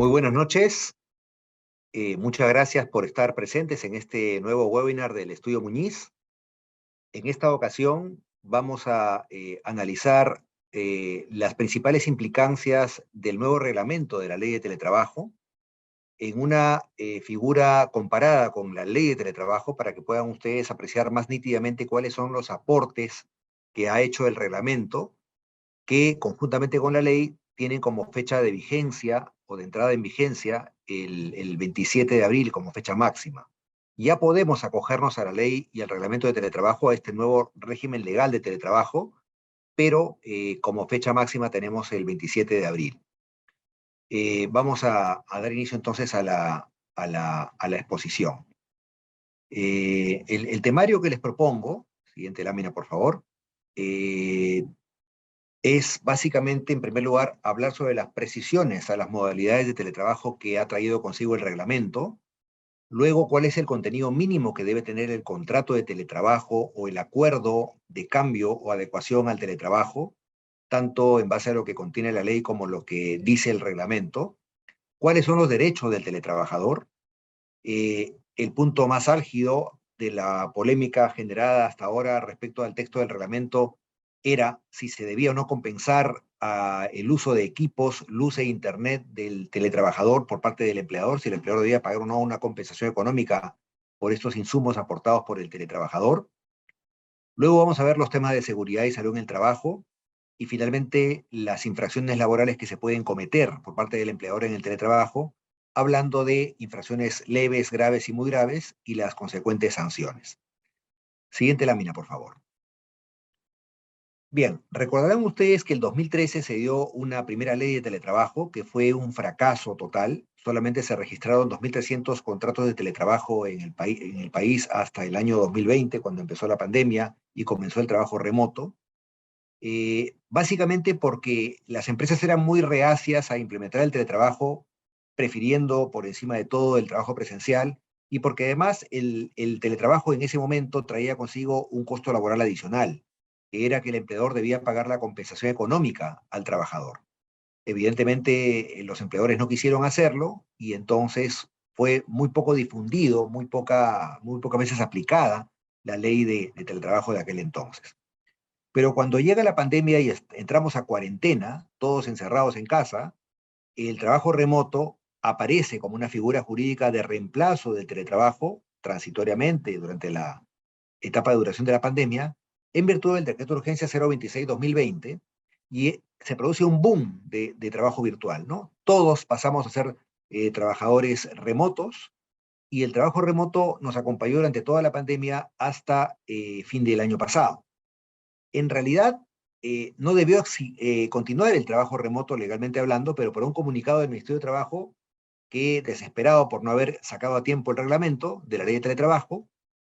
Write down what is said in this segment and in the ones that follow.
Muy buenas noches. Muchas gracias por estar presentes en este nuevo webinar del Estudio Muñiz. En esta ocasión vamos a analizar las principales implicancias del nuevo reglamento de la Ley de Teletrabajo en una figura comparada con la Ley de Teletrabajo para que puedan ustedes apreciar más nítidamente cuáles son los aportes que ha hecho el reglamento que conjuntamente con la ley tienen como fecha de vigencia o de entrada en vigencia el 27 de abril como fecha máxima. Ya podemos acogernos a la ley y al reglamento de teletrabajo, a este nuevo régimen legal de teletrabajo, pero como fecha máxima tenemos el 27 de abril. Vamos a dar inicio entonces a la exposición. El temario que les propongo, siguiente lámina por favor, es básicamente, en primer lugar, hablar sobre las precisiones a las modalidades de teletrabajo que ha traído consigo el reglamento. Luego, cuál es el contenido mínimo que debe tener el contrato de teletrabajo o el acuerdo de cambio o adecuación al teletrabajo, tanto en base a lo que contiene la ley como lo que dice el reglamento. Cuáles son los derechos del teletrabajador. El punto más álgido de la polémica generada hasta ahora respecto al texto del reglamento era si se debía o no compensar el uso de equipos, luz e internet del teletrabajador por parte del empleador, si el empleador debía pagar o no una compensación económica por estos insumos aportados por el teletrabajador. Luego vamos a ver los temas de seguridad y salud en el trabajo y finalmente las infracciones laborales que se pueden cometer por parte del empleador en el teletrabajo, hablando de infracciones leves, graves y muy graves y las consecuentes sanciones. Siguiente lámina, por favor. Bien, recordarán ustedes que el 2013 se dio una primera ley de teletrabajo que fue un fracaso total. Solamente se registraron 2.300 contratos de teletrabajo en el país hasta el año 2020, cuando empezó la pandemia y comenzó el trabajo remoto. Básicamente porque las empresas eran muy reacias a implementar el teletrabajo, prefiriendo por encima de todo el trabajo presencial, y porque además el teletrabajo en ese momento traía consigo un costo laboral adicional, que era que el empleador debía pagar la compensación económica al trabajador. Evidentemente, los empleadores no quisieron hacerlo y entonces fue muy poco difundido, muy pocas veces aplicada la ley de teletrabajo de aquel entonces. Pero cuando llega la pandemia y entramos a cuarentena, todos encerrados en casa, el trabajo remoto aparece como una figura jurídica de reemplazo del teletrabajo transitoriamente durante la etapa de duración de la pandemia, en virtud del decreto de urgencia 026-2020, y se produce un boom de trabajo virtual, ¿no? Todos pasamos a ser trabajadores remotos y el trabajo remoto nos acompañó durante toda la pandemia hasta fin del año pasado. En realidad, no debió continuar el trabajo remoto legalmente hablando, pero por un comunicado del Ministerio de Trabajo que, desesperado por no haber sacado a tiempo el reglamento de la ley de teletrabajo,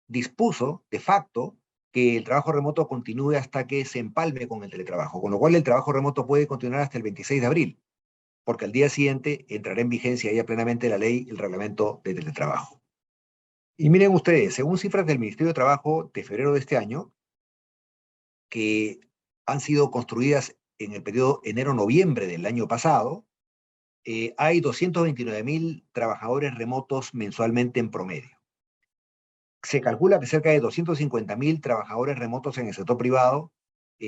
dispuso de facto que el trabajo remoto continúe hasta que se empalme con el teletrabajo, con lo cual el trabajo remoto puede continuar hasta el 26 de abril, porque al día siguiente entrará en vigencia ya plenamente la ley, el reglamento de teletrabajo. Y miren ustedes, según cifras del Ministerio de Trabajo de febrero de este año, que han sido construidas en el periodo enero-noviembre del año pasado, hay 229.000 trabajadores remotos mensualmente en promedio. Se calcula que cerca de 250.000 trabajadores remotos en el sector privado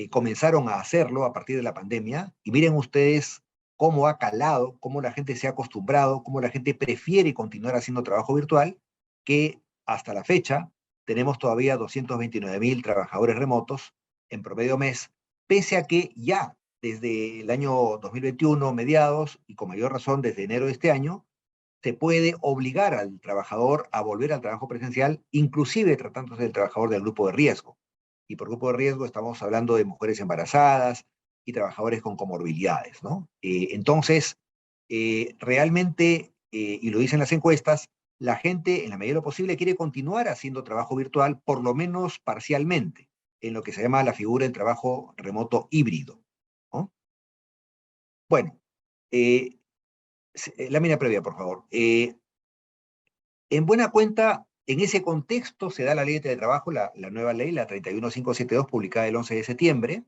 comenzaron a hacerlo a partir de la pandemia, y miren ustedes cómo ha calado, cómo la gente se ha acostumbrado, cómo la gente prefiere continuar haciendo trabajo virtual, que hasta la fecha tenemos todavía 229.000 trabajadores remotos en promedio mes, pese a que ya desde el año 2021, mediados, y con mayor razón desde enero de este año, se puede obligar al trabajador a volver al trabajo presencial, inclusive tratándose del trabajador del grupo de riesgo. Y por grupo de riesgo estamos hablando de mujeres embarazadas y trabajadores con comorbilidades, ¿no? Entonces, realmente, y lo dicen las encuestas, la gente en la medida de lo posible quiere continuar haciendo trabajo virtual, por lo menos parcialmente, en lo que se llama la figura del trabajo remoto híbrido, ¿no? Bueno, lámina previa, por favor. En buena cuenta, en ese contexto se da la ley de teletrabajo, la nueva ley, la 31572, publicada el 11 de septiembre,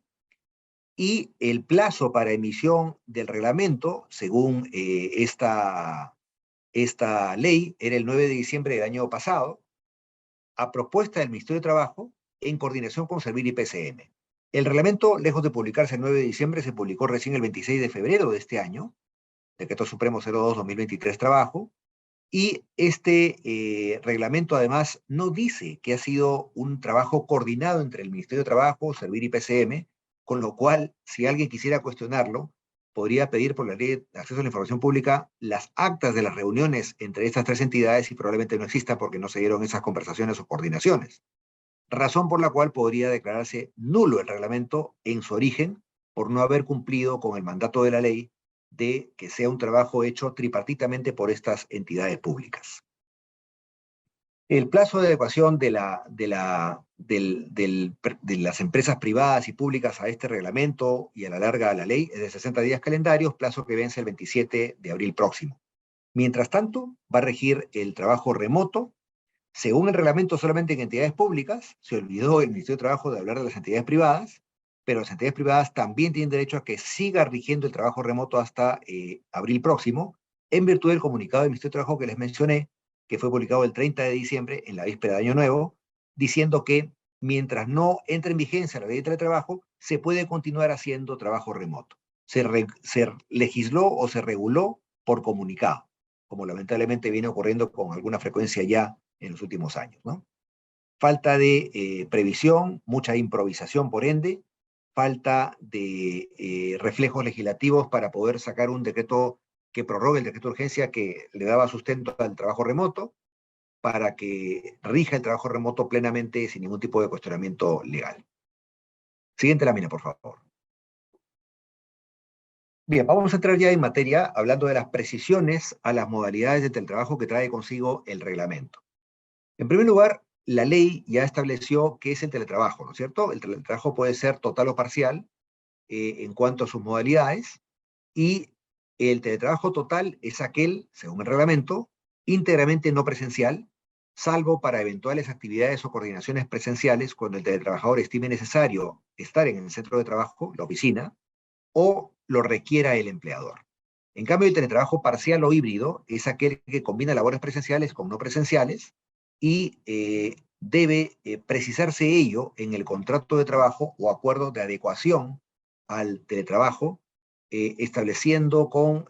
y el plazo para emisión del reglamento, según esta ley, era el 9 de diciembre del año pasado, a propuesta del Ministerio de Trabajo, en coordinación con Servir y PCM. El reglamento, lejos de publicarse el 9 de diciembre, se publicó recién el 26 de febrero de este año, Decreto Supremo 02-2023 Trabajo, y este reglamento además no dice que ha sido un trabajo coordinado entre el Ministerio de Trabajo, Servir y PCM, con lo cual, si alguien quisiera cuestionarlo, podría pedir por la Ley de Acceso a la Información Pública las actas de las reuniones entre estas tres entidades y probablemente no exista porque no se dieron esas conversaciones o coordinaciones. Razón por la cual podría declararse nulo el reglamento en su origen por no haber cumplido con el mandato de la ley de que sea un trabajo hecho tripartitamente por estas entidades públicas. El plazo de adecuación de las empresas privadas y públicas a este reglamento y a la larga a la ley es de 60 días calendarios, plazo que vence el 27 de abril próximo. Mientras tanto, va a regir el trabajo remoto. Según el reglamento, solamente en entidades públicas, se olvidó el Ministerio de Trabajo de hablar de las entidades privadas, pero las entidades privadas también tienen derecho a que siga rigiendo el trabajo remoto hasta abril próximo, en virtud del comunicado del Ministerio de Trabajo que les mencioné, que fue publicado el 30 de diciembre, en la víspera de Año Nuevo, diciendo que mientras no entre en vigencia la ley de teletrabajo, se puede continuar haciendo trabajo remoto. Se legisló o se reguló por comunicado, como lamentablemente viene ocurriendo con alguna frecuencia ya en los últimos años, ¿no? Falta de previsión, mucha improvisación por ende, falta de reflejos legislativos para poder sacar un decreto que prorrogue el decreto de urgencia que le daba sustento al trabajo remoto, para que rija el trabajo remoto plenamente sin ningún tipo de cuestionamiento legal. Siguiente lámina, por favor. Bien, vamos a entrar ya en materia hablando de las precisiones a las modalidades de teletrabajo que trae consigo el reglamento. En primer lugar, la ley ya estableció qué es el teletrabajo, ¿no es cierto? El teletrabajo puede ser total o parcial en cuanto a sus modalidades, y el teletrabajo total es aquel, según el reglamento, íntegramente no presencial, salvo para eventuales actividades o coordinaciones presenciales cuando el teletrabajador estime necesario estar en el centro de trabajo, la oficina, o lo requiera el empleador. En cambio, el teletrabajo parcial o híbrido es aquel que combina labores presenciales con no presenciales y debe precisarse ello en el contrato de trabajo o acuerdo de adecuación al teletrabajo, estableciendo con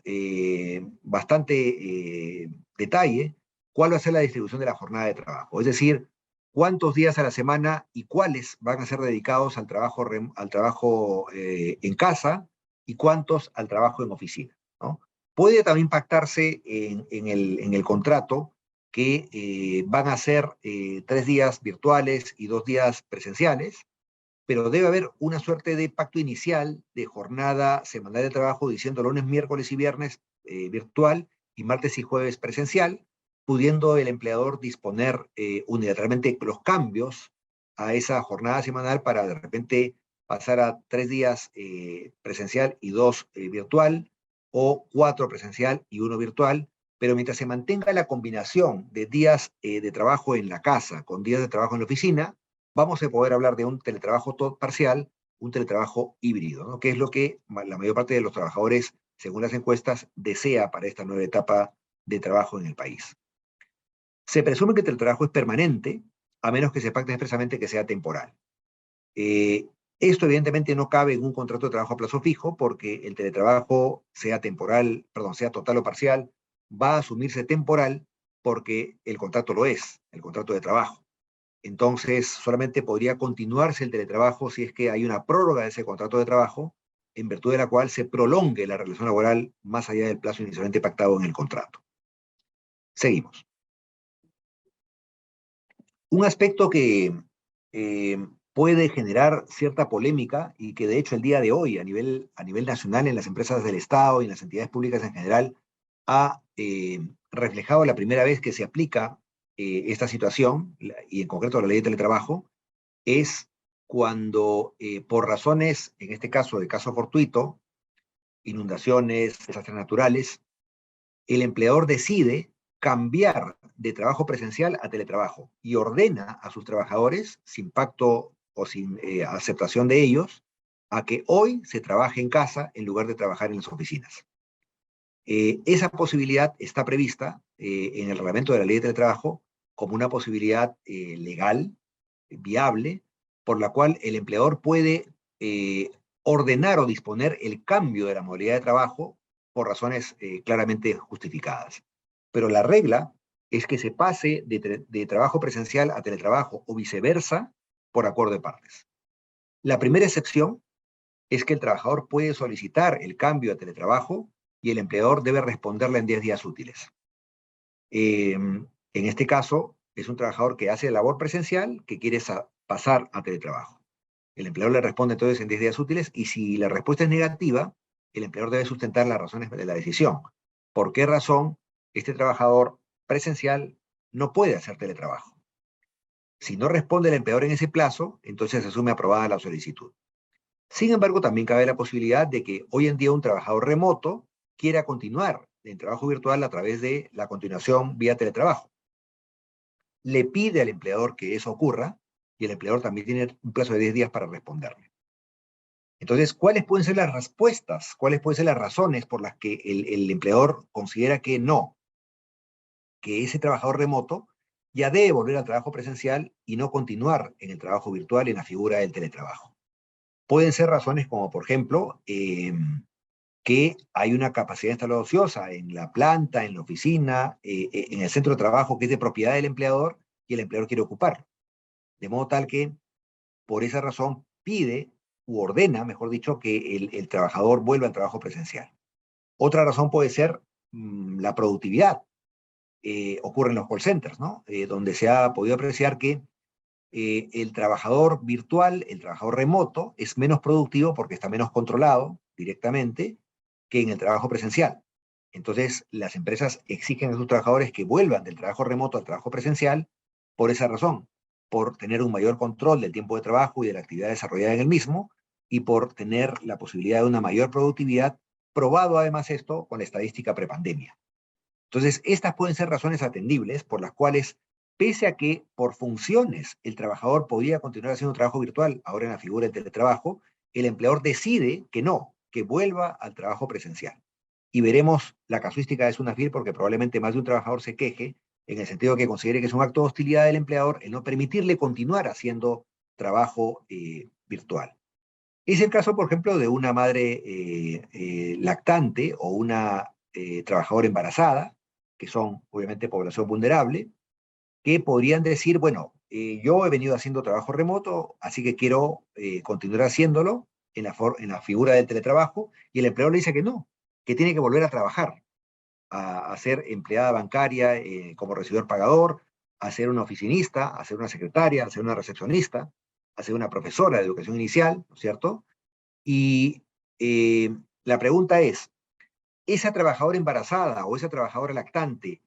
bastante detalle cuál va a ser la distribución de la jornada de trabajo. Es decir, cuántos días a la semana y cuáles van a ser dedicados al trabajo en casa y cuántos al trabajo en oficina, ¿no? Puede también pactarse en el contrato que van a ser 3 días virtuales y 2 días presenciales, pero debe haber una suerte de pacto inicial de jornada semanal de trabajo diciendo lunes, miércoles y viernes virtual y martes y jueves presencial, pudiendo el empleador disponer unilateralmente los cambios a esa jornada semanal para de repente pasar a 3 días presencial y 2 virtual, o 4 presencial y 1 virtual, pero mientras se mantenga la combinación de días de trabajo en la casa con días de trabajo en la oficina, vamos a poder hablar de un teletrabajo parcial, un teletrabajo híbrido, ¿no? Que es lo que la mayor parte de los trabajadores, según las encuestas, desea para esta nueva etapa de trabajo en el país. Se presume que el teletrabajo es permanente, a menos que se pacte expresamente que sea temporal. Esto evidentemente no cabe en un contrato de trabajo a plazo fijo, porque el teletrabajo, sea temporal, perdón, sea total o parcial, va a asumirse temporal porque el contrato lo es, el contrato de trabajo. Entonces, solamente podría continuarse el teletrabajo si es que hay una prórroga de ese contrato de trabajo, en virtud de la cual se prolongue la relación laboral más allá del plazo inicialmente pactado en el contrato. Seguimos. Un aspecto que puede generar cierta polémica y que de hecho el día de hoy a nivel nacional en las empresas del Estado y en las entidades públicas en general ha reflejado la primera vez que se aplica esta situación, y en concreto la ley de teletrabajo, es cuando por razones, en este caso de caso fortuito, inundaciones, desastres naturales, el empleador decide cambiar de trabajo presencial a teletrabajo y ordena a sus trabajadores, sin pacto o sin aceptación de ellos, a que hoy se trabaje en casa en lugar de trabajar en las oficinas. Esa posibilidad está prevista en el reglamento de la ley de teletrabajo como una posibilidad legal, viable, por la cual el empleador puede ordenar o disponer el cambio de la modalidad de trabajo por razones claramente justificadas. Pero la regla es que se pase de trabajo presencial a teletrabajo o viceversa por acuerdo de partes. La primera excepción es que el trabajador puede solicitar el cambio a teletrabajo y el empleador debe responderle en 10 días útiles. En este caso, es un trabajador que hace labor presencial que quiere pasar a teletrabajo. El empleador le responde entonces en 10 días útiles y si la respuesta es negativa, el empleador debe sustentar las razones de la decisión. ¿Por qué razón este trabajador presencial no puede hacer teletrabajo? Si no responde el empleador en ese plazo, entonces se asume aprobada la solicitud. Sin embargo, también cabe la posibilidad de que hoy en día un trabajador remoto quiera continuar en trabajo virtual a través de la continuación vía teletrabajo. Le pide al empleador que eso ocurra y el empleador también tiene un plazo de 10 días para responderle. Entonces, ¿cuáles pueden ser las respuestas? ¿Cuáles pueden ser las razones por las que el empleador considera que no, que ese trabajador remoto ya debe volver al trabajo presencial y no continuar en el trabajo virtual en la figura del teletrabajo? Pueden ser razones como, por ejemplo, que hay una capacidad instalada ociosa en la planta, en la oficina, en el centro de trabajo que es de propiedad del empleador y el empleador quiere ocuparlo. De modo tal que, por esa razón, pide u ordena, mejor dicho, que el trabajador vuelva al trabajo presencial. Otra razón puede ser la productividad. Ocurre en los call centers, ¿no? Donde se ha podido apreciar que el trabajador virtual, el trabajador remoto, es menos productivo porque está menos controlado directamente que en el trabajo presencial. Entonces, las empresas exigen a sus trabajadores que vuelvan del trabajo remoto al trabajo presencial por esa razón, por tener un mayor control del tiempo de trabajo y de la actividad desarrollada en el mismo, y por tener la posibilidad de una mayor productividad, probado además esto con la estadística prepandemia. Entonces, estas pueden ser razones atendibles por las cuales, pese a que por funciones el trabajador podría continuar haciendo trabajo virtual, ahora en la figura del teletrabajo, el empleador decide que no, que vuelva al trabajo presencial. Y veremos la casuística de Sunafil porque probablemente más de un trabajador se queje en el sentido de que considere que es un acto de hostilidad del empleador el no permitirle continuar haciendo trabajo virtual. Es el caso, por ejemplo, de una madre lactante o una trabajadora embarazada, que son obviamente población vulnerable, que podrían decir, bueno, yo he venido haciendo trabajo remoto, así que quiero continuar haciéndolo en la figura del teletrabajo, y el empleador le dice que no, que tiene que volver a trabajar, a ser empleada bancaria como recibidor pagador, a ser una oficinista, a ser una secretaria, a ser una recepcionista, a ser una profesora de educación inicial, ¿no es cierto? Y la pregunta es, ¿esa trabajadora embarazada o esa trabajadora lactante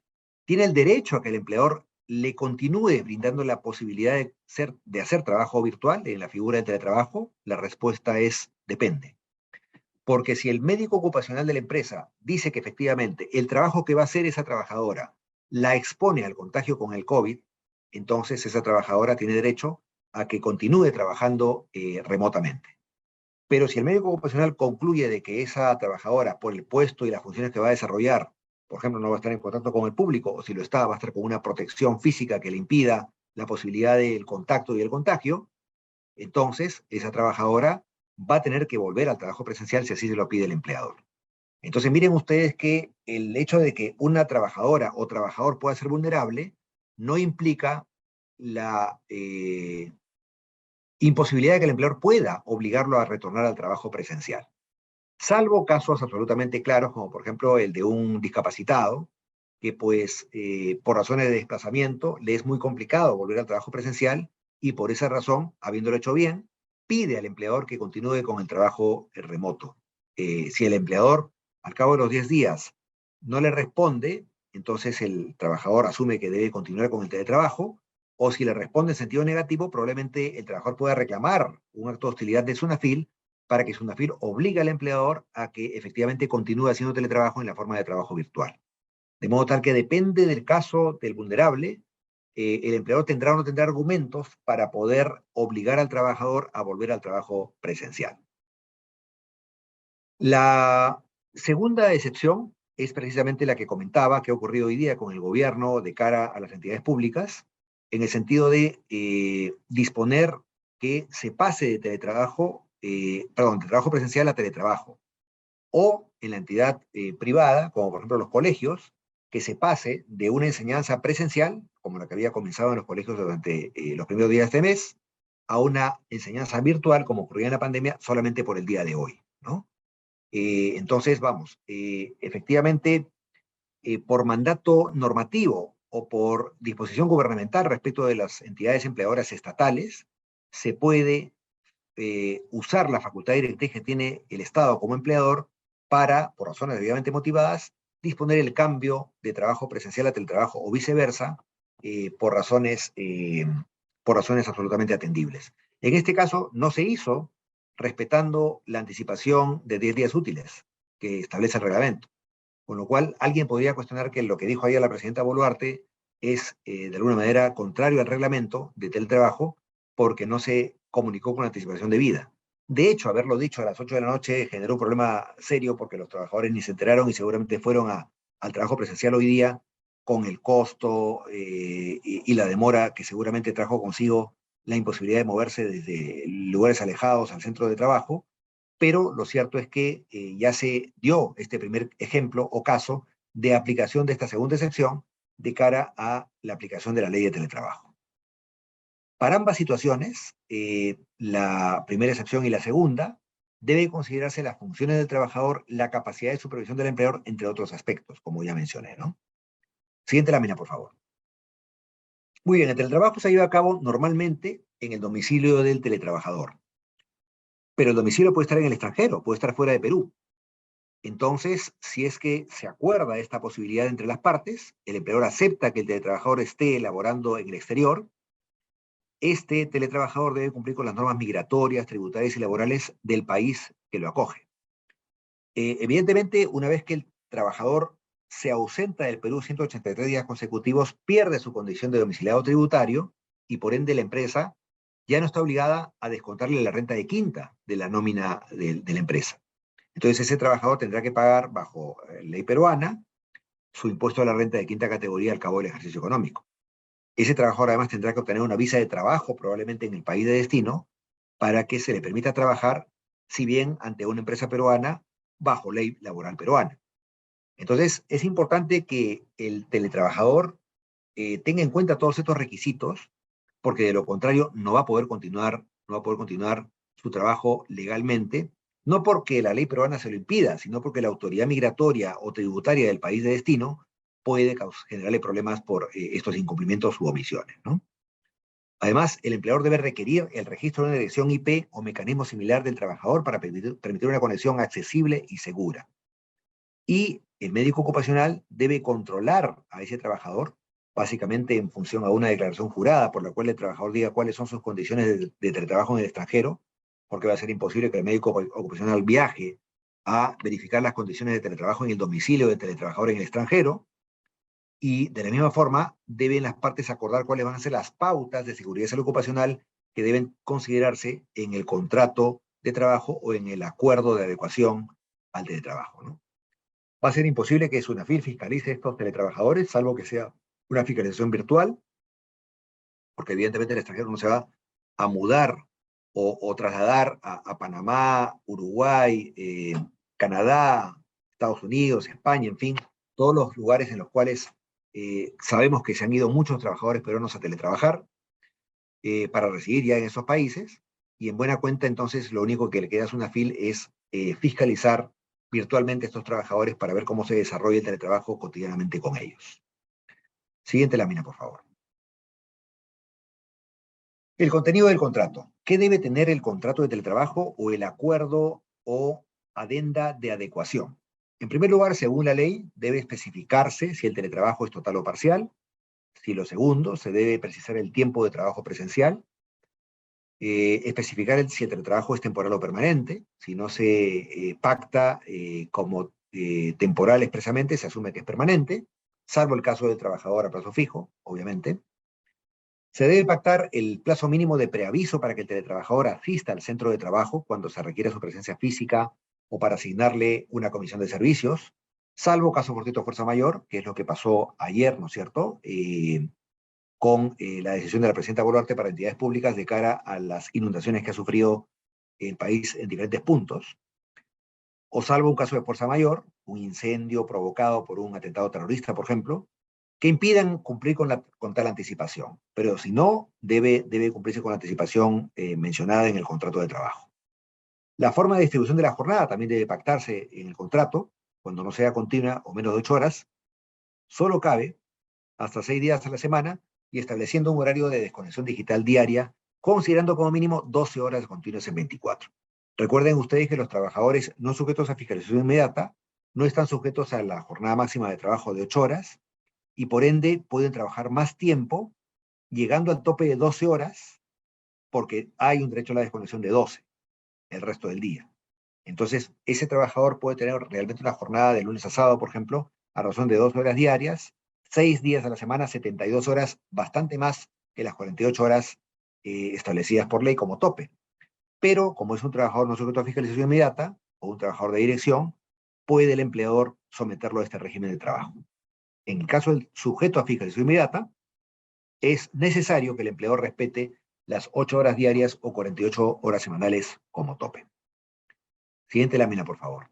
tiene el derecho a que el empleador le continúe brindando la posibilidad de hacer trabajo virtual en la figura de teletrabajo? La respuesta es depende. Porque si el médico ocupacional de la empresa dice que efectivamente el trabajo que va a hacer esa trabajadora la expone al contagio con el COVID, entonces esa trabajadora tiene derecho a que continúe trabajando remotamente. Pero si el médico ocupacional concluye de que esa trabajadora, por el puesto y las funciones que va a desarrollar, por ejemplo, no va a estar en contacto con el público, o si lo está, va a estar con una protección física que le impida la posibilidad del contacto y el contagio, entonces esa trabajadora va a tener que volver al trabajo presencial si así se lo pide el empleador. Entonces miren ustedes que el hecho de que una trabajadora o trabajador pueda ser vulnerable no implica la imposibilidad de que el empleador pueda obligarlo a retornar al trabajo presencial. Salvo casos absolutamente claros, como por ejemplo el de un discapacitado, que pues por razones de desplazamiento le es muy complicado volver al trabajo presencial y por esa razón, habiéndolo hecho bien, pide al empleador que continúe con el trabajo remoto. Si el empleador al cabo de los 10 días no le responde, entonces el trabajador asume que debe continuar con el teletrabajo, o si le responde en sentido negativo, probablemente el trabajador pueda reclamar un acto de hostilidad de Sunafil para que Sunafil obligue al empleador a que efectivamente continúe haciendo teletrabajo en la forma de trabajo virtual. De modo tal que depende del caso del vulnerable, el empleador tendrá o no tendrá argumentos para poder obligar al trabajador a volver al trabajo presencial. La segunda excepción es precisamente la que comentaba que ha ocurrido hoy día con el gobierno de cara a las entidades públicas, en el sentido de disponer que se pase de teletrabajo, perdón, de trabajo presencial a teletrabajo, o en la entidad privada, como por ejemplo los colegios, que se pase de una enseñanza presencial, como la que había comenzado en los colegios durante los primeros días de este mes, a una enseñanza virtual, como ocurría en la pandemia, solamente por el día de hoy, ¿no? Entonces, vamos, efectivamente, por mandato normativo o por disposición gubernamental respecto de las entidades empleadoras estatales, se puede usar la facultad directriz que tiene el Estado como empleador para, por razones debidamente motivadas, disponer el cambio de trabajo presencial a teletrabajo o viceversa eh, por, razones, eh, por razones absolutamente atendibles. En este caso no se hizo respetando la anticipación de 10 días útiles que establece el reglamento. Con lo cual, alguien podría cuestionar que lo que dijo ayer la presidenta Boluarte es, de alguna manera, contrario al reglamento de teletrabajo, porque no se comunicó con anticipación debida. De hecho, haberlo dicho a las 8 de la noche generó un problema serio porque los trabajadores ni se enteraron y seguramente fueron al trabajo presencial hoy día con el costo y la demora que seguramente trajo consigo la imposibilidad de moverse desde lugares alejados al centro de trabajo, pero lo cierto es que ya se dio este primer ejemplo o caso de aplicación de esta segunda excepción de cara a la aplicación de la ley de teletrabajo. Para ambas situaciones, la primera excepción y la segunda, debe considerarse las funciones del trabajador, la capacidad de supervisión del empleador, entre otros aspectos, como ya mencioné, ¿no? Siguiente lámina, por favor. Muy bien, el teletrabajo se lleva a cabo normalmente en el domicilio del teletrabajador, pero el domicilio puede estar en el extranjero, puede estar fuera de Perú. Entonces, si es que se acuerda esta posibilidad entre las partes, el empleador acepta que el teletrabajador esté elaborando en el exterior, este teletrabajador debe cumplir con las normas migratorias, tributarias y laborales del país que lo acoge. Evidentemente, una vez que el trabajador se ausenta del Perú 183 días consecutivos, pierde su condición de domiciliado tributario y por ende la empresa ya no está obligada a descontarle la renta de quinta de la nómina de la empresa. Entonces ese trabajador tendrá que pagar bajo ley peruana su impuesto a la renta de quinta categoría al cabo del ejercicio económico. Ese trabajador además tendrá que obtener una visa de trabajo probablemente en el país de destino para que se le permita trabajar, si bien ante una empresa peruana, bajo ley laboral peruana. Entonces es importante que el teletrabajador tenga en cuenta todos estos requisitos, porque de lo contrario no va a poder continuar su trabajo legalmente, no porque la ley peruana se lo impida, sino porque la autoridad migratoria o tributaria del país de destino puede generarle problemas por estos incumplimientos u omisiones, ¿no? Además, el empleador debe requerir el registro de una dirección IP o mecanismo similar del trabajador para permitir una conexión accesible y segura. Y el médico ocupacional debe controlar a ese trabajador, básicamente en función a una declaración jurada por la cual el trabajador diga cuáles son sus condiciones de teletrabajo en el extranjero, porque va a ser imposible que el médico ocupacional viaje a verificar las condiciones de teletrabajo en el domicilio del teletrabajador en el extranjero, y de la misma forma deben las partes acordar cuáles van a ser las pautas de seguridad y salud ocupacional que deben considerarse en el contrato de trabajo o en el acuerdo de adecuación al teletrabajo, ¿no? Va a ser imposible que Sunafil fiscalice estos teletrabajadores, salvo que sea una fiscalización virtual, porque evidentemente el extranjero no se va a mudar o trasladar a Panamá, Uruguay, Canadá, Estados Unidos, España, en fin, todos los lugares en los cuales sabemos que se han ido muchos trabajadores peruanos a teletrabajar para residir ya en esos países, y en buena cuenta entonces lo único que le queda a Sunafil es fiscalizar virtualmente a estos trabajadores para ver cómo se desarrolla el teletrabajo cotidianamente con ellos. Siguiente lámina, por favor. El contenido del contrato. ¿Qué debe tener el contrato de teletrabajo o el acuerdo o adenda de adecuación? En primer lugar, según la ley, debe especificarse si el teletrabajo es total o parcial. Si lo segundo, se debe precisar el tiempo de trabajo presencial. Especificar si el teletrabajo es temporal o permanente. Si no se pacta como temporal expresamente, se asume que es permanente, salvo el caso del trabajador a plazo fijo, obviamente. Se debe pactar el plazo mínimo de preaviso para que el teletrabajador asista al centro de trabajo cuando se requiera su presencia física o para asignarle una comisión de servicios, salvo caso fortuito fuerza mayor, que es lo que pasó ayer, ¿no es cierto?, con la decisión de la presidenta Boluarte para entidades públicas de cara a las inundaciones que ha sufrido el país en diferentes puntos, o salvo un caso de fuerza mayor, un incendio provocado por un atentado terrorista, por ejemplo, que impidan cumplir con tal anticipación. Pero si no, debe cumplirse con la anticipación mencionada en el contrato de trabajo. La forma de distribución de la jornada también debe pactarse en el contrato, cuando no sea continua o menos de 8 horas, solo cabe hasta 6 días a la semana y estableciendo un horario de desconexión digital diaria, considerando como mínimo 12 horas continuas en 24. Recuerden ustedes que los trabajadores no sujetos a fiscalización inmediata no están sujetos a la jornada máxima de trabajo de 8 horas y por ende pueden trabajar más tiempo, llegando al tope de 12 horas, porque hay un derecho a la desconexión de 12 el resto del día. Entonces, ese trabajador puede tener realmente una jornada de lunes a sábado, por ejemplo, a razón de 12 horas diarias, 6 días a la semana, 72 horas, bastante más que las 48 horas establecidas por ley como tope. Pero, como es un trabajador no sujeto a fiscalización inmediata, o un trabajador de dirección, puede el empleador someterlo a este régimen de trabajo. En el caso del sujeto a fiscalización inmediata, es necesario que el empleador respete las 8 horas diarias o 48 horas semanales como tope. Siguiente lámina, por favor.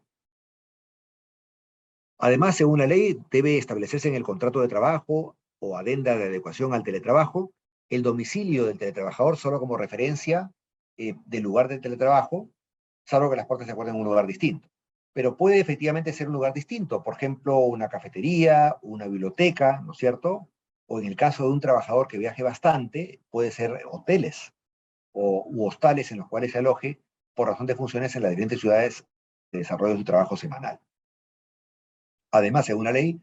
Además, según la ley, debe establecerse en el contrato de trabajo o adenda de adecuación al teletrabajo el domicilio del teletrabajador solo como referencia del lugar del teletrabajo, salvo que las partes se acuerden en un lugar distinto. Pero puede efectivamente ser un lugar distinto, por ejemplo, una cafetería, una biblioteca, ¿no es cierto? O en el caso de un trabajador que viaje bastante, puede ser hoteles u hostales en los cuales se aloje por razón de funciones en las diferentes ciudades de desarrollo de su trabajo semanal. Además, según la ley,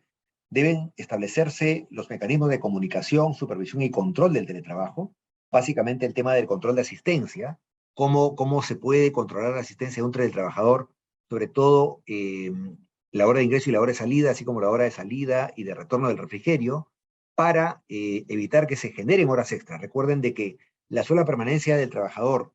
deben establecerse los mecanismos de comunicación, supervisión y control del teletrabajo, básicamente el tema del control de asistencia, cómo se puede controlar la asistencia de un teletrabajador, sobre todo la hora de ingreso y la hora de salida, así como la hora de salida y de retorno del refrigerio, para evitar que se generen horas extras. Recuerden de que la sola permanencia del trabajador,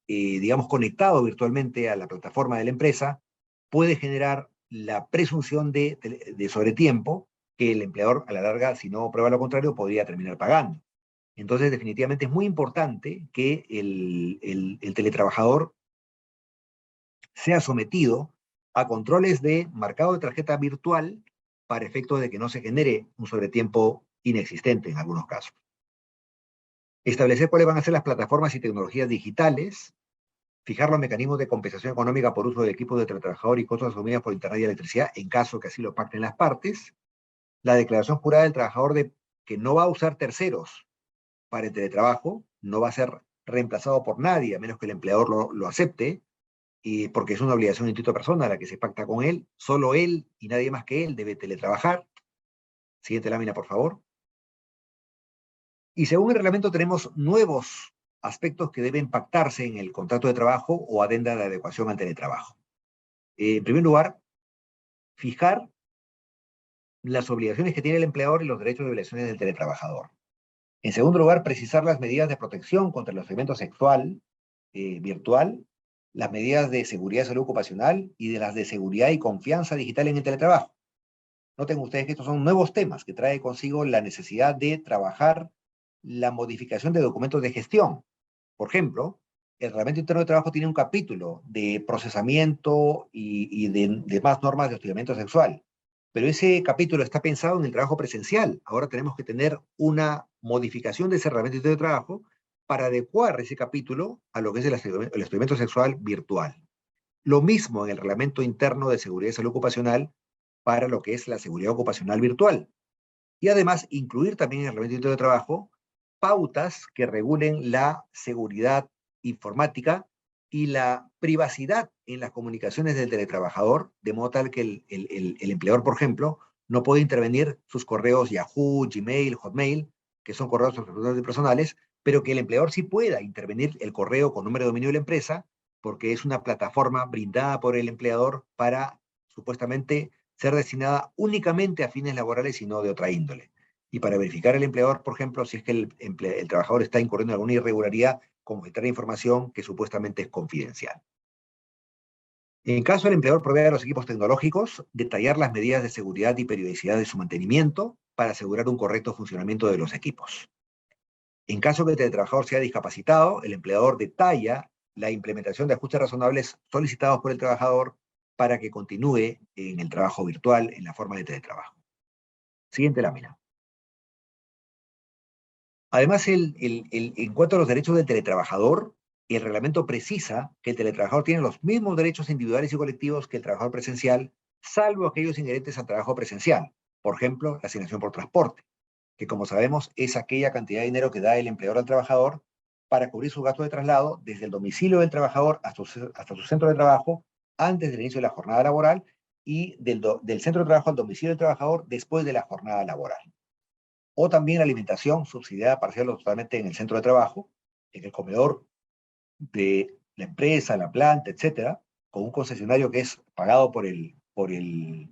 digamos, conectado virtualmente a la plataforma de la empresa, puede generar la presunción de sobretiempo que el empleador a la larga, si no prueba lo contrario, podría terminar pagando. Entonces, definitivamente es muy importante que el teletrabajador sea sometido a controles de marcado de tarjeta virtual para efecto de que no se genere un sobretiempo inexistente en algunos casos. Establecer cuáles van a ser las plataformas y tecnologías digitales, fijar los mecanismos de compensación económica por uso de equipos de teletrabajador y costos asumidos por Internet y electricidad, en caso que así lo pacten las partes, la declaración jurada del trabajador de que no va a usar terceros para el teletrabajo, no va a ser reemplazado por nadie, a menos que el empleador lo acepte, y porque es una obligación de instituto persona la que se pacta con él, solo él y nadie más que él debe teletrabajar. Siguiente lámina, por favor. Y según el reglamento tenemos nuevos aspectos que deben pactarse en el contrato de trabajo o adenda de adecuación al teletrabajo. En primer lugar, fijar las obligaciones que tiene el empleador y los derechos y obligaciones del teletrabajador. En segundo lugar, precisar las medidas de protección contra el hostigamiento sexual virtual, las medidas de seguridad y salud ocupacional y de las de seguridad y confianza digital en el teletrabajo. Noten ustedes que estos son nuevos temas que trae consigo la necesidad de trabajar la modificación de documentos de gestión. Por ejemplo, el Reglamento Interno de Trabajo tiene un capítulo de procesamiento y de más normas de hostigamiento sexual. Pero ese capítulo está pensado en el trabajo presencial. Ahora tenemos que tener una modificación de ese Reglamento Interno de Trabajo para adecuar ese capítulo a lo que es el hostigamiento sexual virtual. Lo mismo en el Reglamento Interno de Seguridad y Salud Ocupacional para lo que es la seguridad ocupacional virtual. Y además incluir también en el Reglamento Interno de Trabajo pautas que regulen la seguridad informática y la privacidad en las comunicaciones del teletrabajador, de modo tal que el empleador, por ejemplo, no puede intervenir sus correos Yahoo, Gmail, Hotmail, que son correos personales, pero que el empleador sí pueda intervenir el correo con número de dominio de la empresa, porque es una plataforma brindada por el empleador para supuestamente ser destinada únicamente a fines laborales y no de otra índole. Y para verificar el empleador, por ejemplo, si es que el trabajador está incurriendo en alguna irregularidad, como entrar información que supuestamente es confidencial. En caso el empleador provea los equipos tecnológicos, detallar las medidas de seguridad y periodicidad de su mantenimiento para asegurar un correcto funcionamiento de los equipos. En caso que el teletrabajador sea discapacitado, el empleador detalla la implementación de ajustes razonables solicitados por el trabajador para que continúe en el trabajo virtual en la forma de teletrabajo. Siguiente lámina. Además, en cuanto a los derechos del teletrabajador, el reglamento precisa que el teletrabajador tiene los mismos derechos individuales y colectivos que el trabajador presencial, salvo aquellos inherentes al trabajo presencial. Por ejemplo, la asignación por transporte, que como sabemos es aquella cantidad de dinero que da el empleador al trabajador para cubrir su gasto de traslado desde el domicilio del trabajador hasta su centro de trabajo antes del inicio de la jornada laboral y del centro de trabajo al domicilio del trabajador después de la jornada laboral. O también la alimentación subsidiada parcial o totalmente en el centro de trabajo, en el comedor de la empresa, la planta, etcétera, con un concesionario que es pagado por el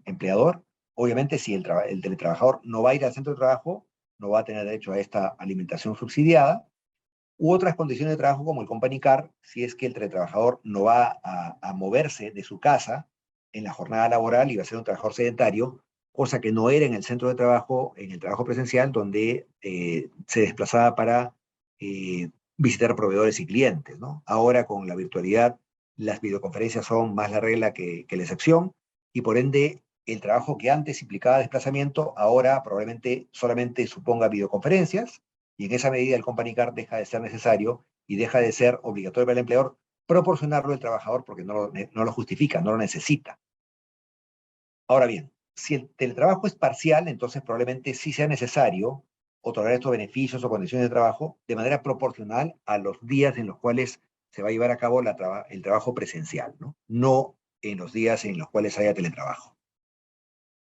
empleador. Obviamente, si el teletrabajador no va a ir al centro de trabajo, no va a tener derecho a esta alimentación subsidiada, u otras condiciones de trabajo como el company car, si es que el teletrabajador no va a moverse de su casa en la jornada laboral y va a ser un trabajador sedentario, cosa que no era en el centro de trabajo, en el trabajo presencial, donde se desplazaba para visitar proveedores y clientes, ¿no? Ahora con la virtualidad, las videoconferencias son más la regla que la excepción, y por ende el trabajo que antes implicaba desplazamiento, ahora probablemente solamente suponga videoconferencias, y en esa medida el company car deja de ser necesario y deja de ser obligatorio para el empleador proporcionarlo al trabajador porque no lo justifica, no lo necesita. Ahora bien, si el teletrabajo es parcial, entonces probablemente sí sea necesario otorgar estos beneficios o condiciones de trabajo de manera proporcional a los días en los cuales se va a llevar a cabo el trabajo presencial, ¿no? No en los días en los cuales haya teletrabajo.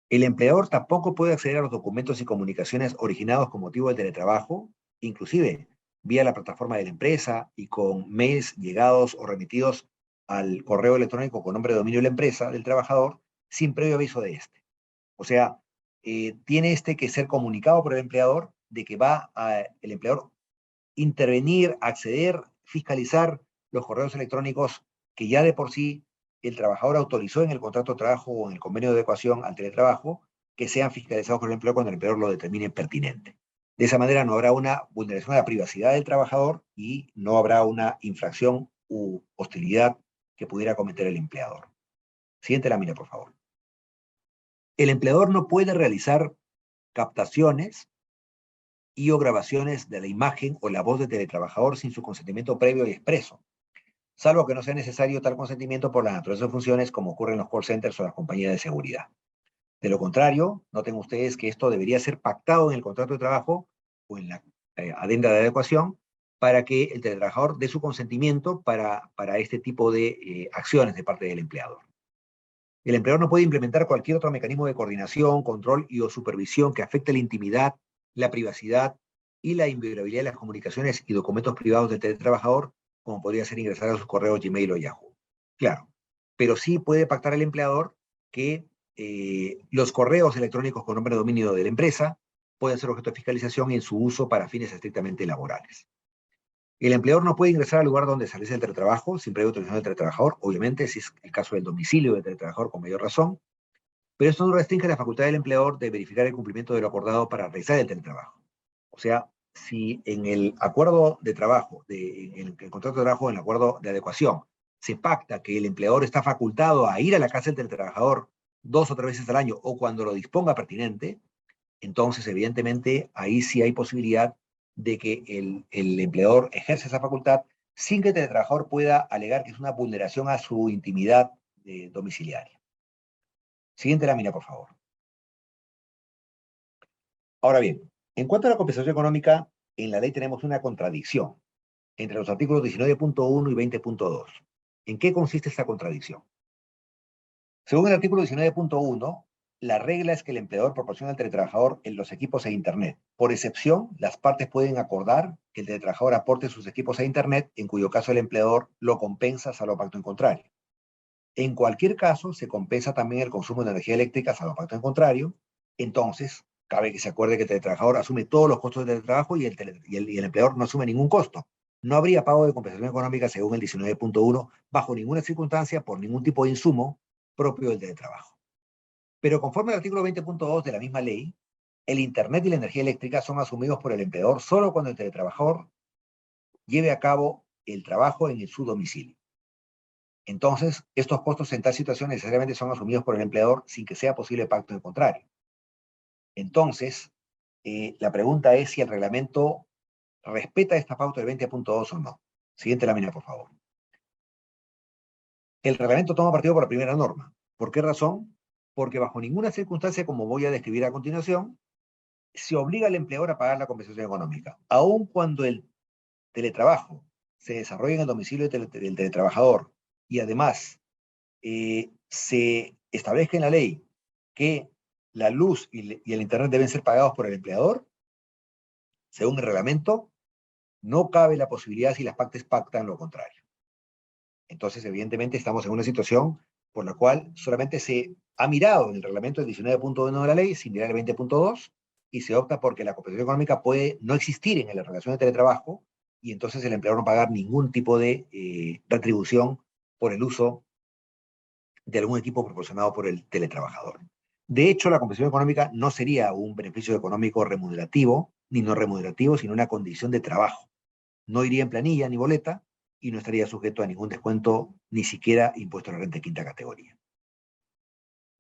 El empleador tampoco puede acceder a los documentos y comunicaciones originados con motivo del teletrabajo, inclusive vía la plataforma de la empresa y con mails llegados o remitidos al correo electrónico con nombre de dominio de la empresa del trabajador sin previo aviso de este. O sea, tiene este que ser comunicado por el empleador de que el empleador intervenir, acceder, fiscalizar los correos electrónicos que ya de por sí el trabajador autorizó en el contrato de trabajo o en el convenio de adecuación al teletrabajo, que sean fiscalizados por el empleador cuando el empleador lo determine pertinente. De esa manera no habrá una vulneración a la privacidad del trabajador y no habrá una infracción u hostilidad que pudiera cometer el empleador. Siguiente lámina, por favor. El empleador no puede realizar captaciones y o grabaciones de la imagen o la voz del teletrabajador sin su consentimiento previo y expreso, salvo que no sea necesario tal consentimiento por la naturaleza de funciones como ocurre en los call centers o las compañías de seguridad. De lo contrario, noten ustedes que esto debería ser pactado en el contrato de trabajo o en la adenda de adecuación para que el teletrabajador dé su consentimiento para este tipo de acciones de parte del empleador. El empleador no puede implementar cualquier otro mecanismo de coordinación, control y o supervisión que afecte la intimidad, la privacidad y la inviolabilidad de las comunicaciones y documentos privados del teletrabajador, como podría ser ingresar a sus correos Gmail o Yahoo. Claro, pero sí puede pactar el empleador que los correos electrónicos con nombre de dominio de la empresa pueden ser objeto de fiscalización en su uso para fines estrictamente laborales. El empleador no puede ingresar al lugar donde se realiza el teletrabajo sin previa autorización del teletrabajador, obviamente, si es el caso del domicilio del teletrabajador con mayor razón, pero esto no restringe la facultad del empleador de verificar el cumplimiento de lo acordado para realizar el teletrabajo. O sea, si en el acuerdo de trabajo, en el contrato de trabajo, en el acuerdo de adecuación, se pacta que el empleador está facultado a ir a la casa del teletrabajador 2 o 3 veces al año o cuando lo disponga pertinente, entonces evidentemente ahí sí hay posibilidad de que el empleador ejerce esa facultad sin que el teletrabajador pueda alegar que es una vulneración a su intimidad domiciliaria. Siguiente lámina, por favor. Ahora bien, en cuanto a la compensación económica, en la ley tenemos una contradicción entre los artículos 19.1 y 20.2. ¿En qué consiste esta contradicción? Según el artículo 19.1, la regla es que el empleador proporciona al teletrabajador en los equipos e Internet. Por excepción, las partes pueden acordar que el teletrabajador aporte sus equipos a Internet, en cuyo caso el empleador lo compensa salvo pacto en contrario. En cualquier caso, se compensa también el consumo de energía eléctrica salvo pacto en contrario. Entonces, cabe que se acuerde que el teletrabajador asume todos los costos del teletrabajo y el empleador no asume ningún costo. no habría pago de compensación económica según el 19.1 bajo ninguna circunstancia por ningún tipo de insumo propio del teletrabajo. Pero conforme al artículo 20.2 de la misma ley, el Internet y la energía eléctrica son asumidos por el empleador solo cuando el teletrabajador lleve a cabo el trabajo en su domicilio. Entonces, estos costos en tal situación necesariamente son asumidos por el empleador sin que sea posible pacto en contrario. Entonces, la pregunta es si el reglamento respeta esta pauta del 20.2 o no. Siguiente lámina, por favor. El reglamento toma partido por la primera norma. ¿Por qué razón? Porque bajo ninguna circunstancia, como voy a describir a continuación, se obliga al empleador a pagar la compensación económica, aun cuando el teletrabajo se desarrolla en el domicilio del teletrabajador y además se establezca en la ley que la luz y el Internet deben ser pagados por el empleador, según el reglamento, no cabe la posibilidad si las partes pactan lo contrario. Entonces, evidentemente, estamos en una situación por la cual solamente se ha mirado en el reglamento del 19.1 de la ley, sin mirar el 20.2, y se opta porque la compensación económica puede no existir en la relación de teletrabajo, y entonces el empleador no pagar ningún tipo de retribución por el uso de algún equipo proporcionado por el teletrabajador. De hecho, la compensación económica no sería un beneficio económico remunerativo, ni no remunerativo, sino una condición de trabajo. No iría en planilla ni boleta y no estaría sujeto a ningún descuento, ni siquiera impuesto a la renta de quinta categoría.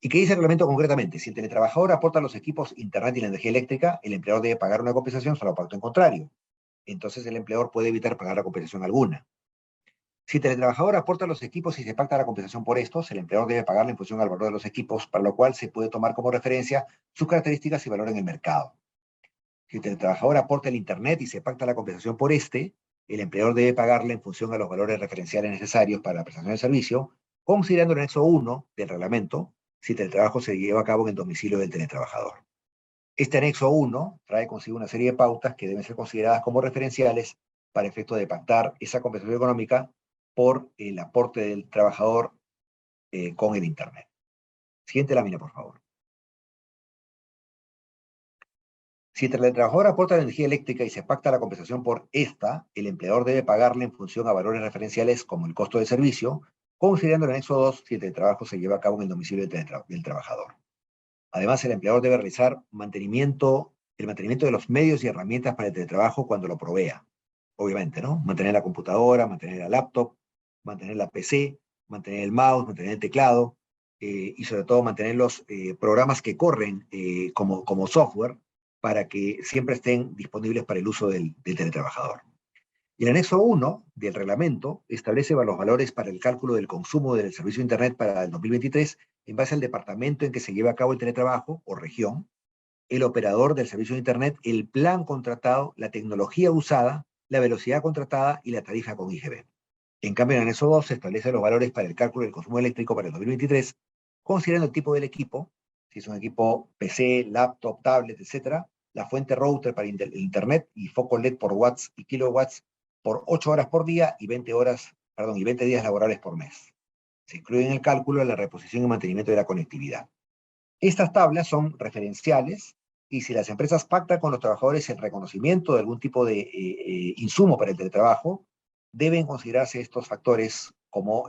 ¿Y qué dice el reglamento concretamente? Si el teletrabajador aporta los equipos Internet y la energía eléctrica, el empleador debe pagar una compensación solo pacto en contrario. Entonces el empleador puede evitar pagar la compensación alguna. Si el teletrabajador aporta los equipos y se pacta la compensación por estos, el empleador debe pagarla en función al valor de los equipos, para lo cual se puede tomar como referencia sus características y valor en el mercado. Si el teletrabajador aporta el Internet y se pacta la compensación por este, el empleador debe pagarle en función a los valores referenciales necesarios para la prestación del servicio, considerando el anexo 1 del reglamento, si el teletrabajo se lleva a cabo en el domicilio del teletrabajador. Este anexo 1 trae consigo una serie de pautas que deben ser consideradas como referenciales para efecto de pactar esa compensación económica por el aporte del trabajador con el Internet. Siguiente lámina, por favor. Si el teletrabajador aporta la energía eléctrica y se pacta la compensación por esta, el empleador debe pagarle en función a valores referenciales como el costo del servicio, considerando el anexo 2 si el teletrabajo se lleva a cabo en el domicilio del trabajador. Además, el empleador debe realizar el mantenimiento de los medios y herramientas para el teletrabajo cuando lo provea. Obviamente, ¿no? Mantener la computadora, mantener la laptop, mantener la PC, mantener el mouse, mantener el teclado, y sobre todo mantener los programas que corren como software para que siempre estén disponibles para el uso del teletrabajador. Y el anexo 1 del reglamento establece los valores para el cálculo del consumo del servicio de Internet para el 2023 en base al departamento en que se lleva a cabo el teletrabajo o región, el operador del servicio de Internet, el plan contratado, la tecnología usada, la velocidad contratada y la tarifa con IGB. En cambio, en el anexo 2 se establecen los valores para el cálculo del consumo eléctrico para el 2023, considerando el tipo del equipo, si es un equipo PC, laptop, tablet, etc., la fuente router para Internet y foco LED por watts y kilowatts por 8 horas por día y 20 días laborales por mes. Se incluye en el cálculo la reposición y mantenimiento de la conectividad. Estas tablas son referenciales y si las empresas pactan con los trabajadores el reconocimiento de algún tipo de insumo para el teletrabajo, deben considerarse estos factores como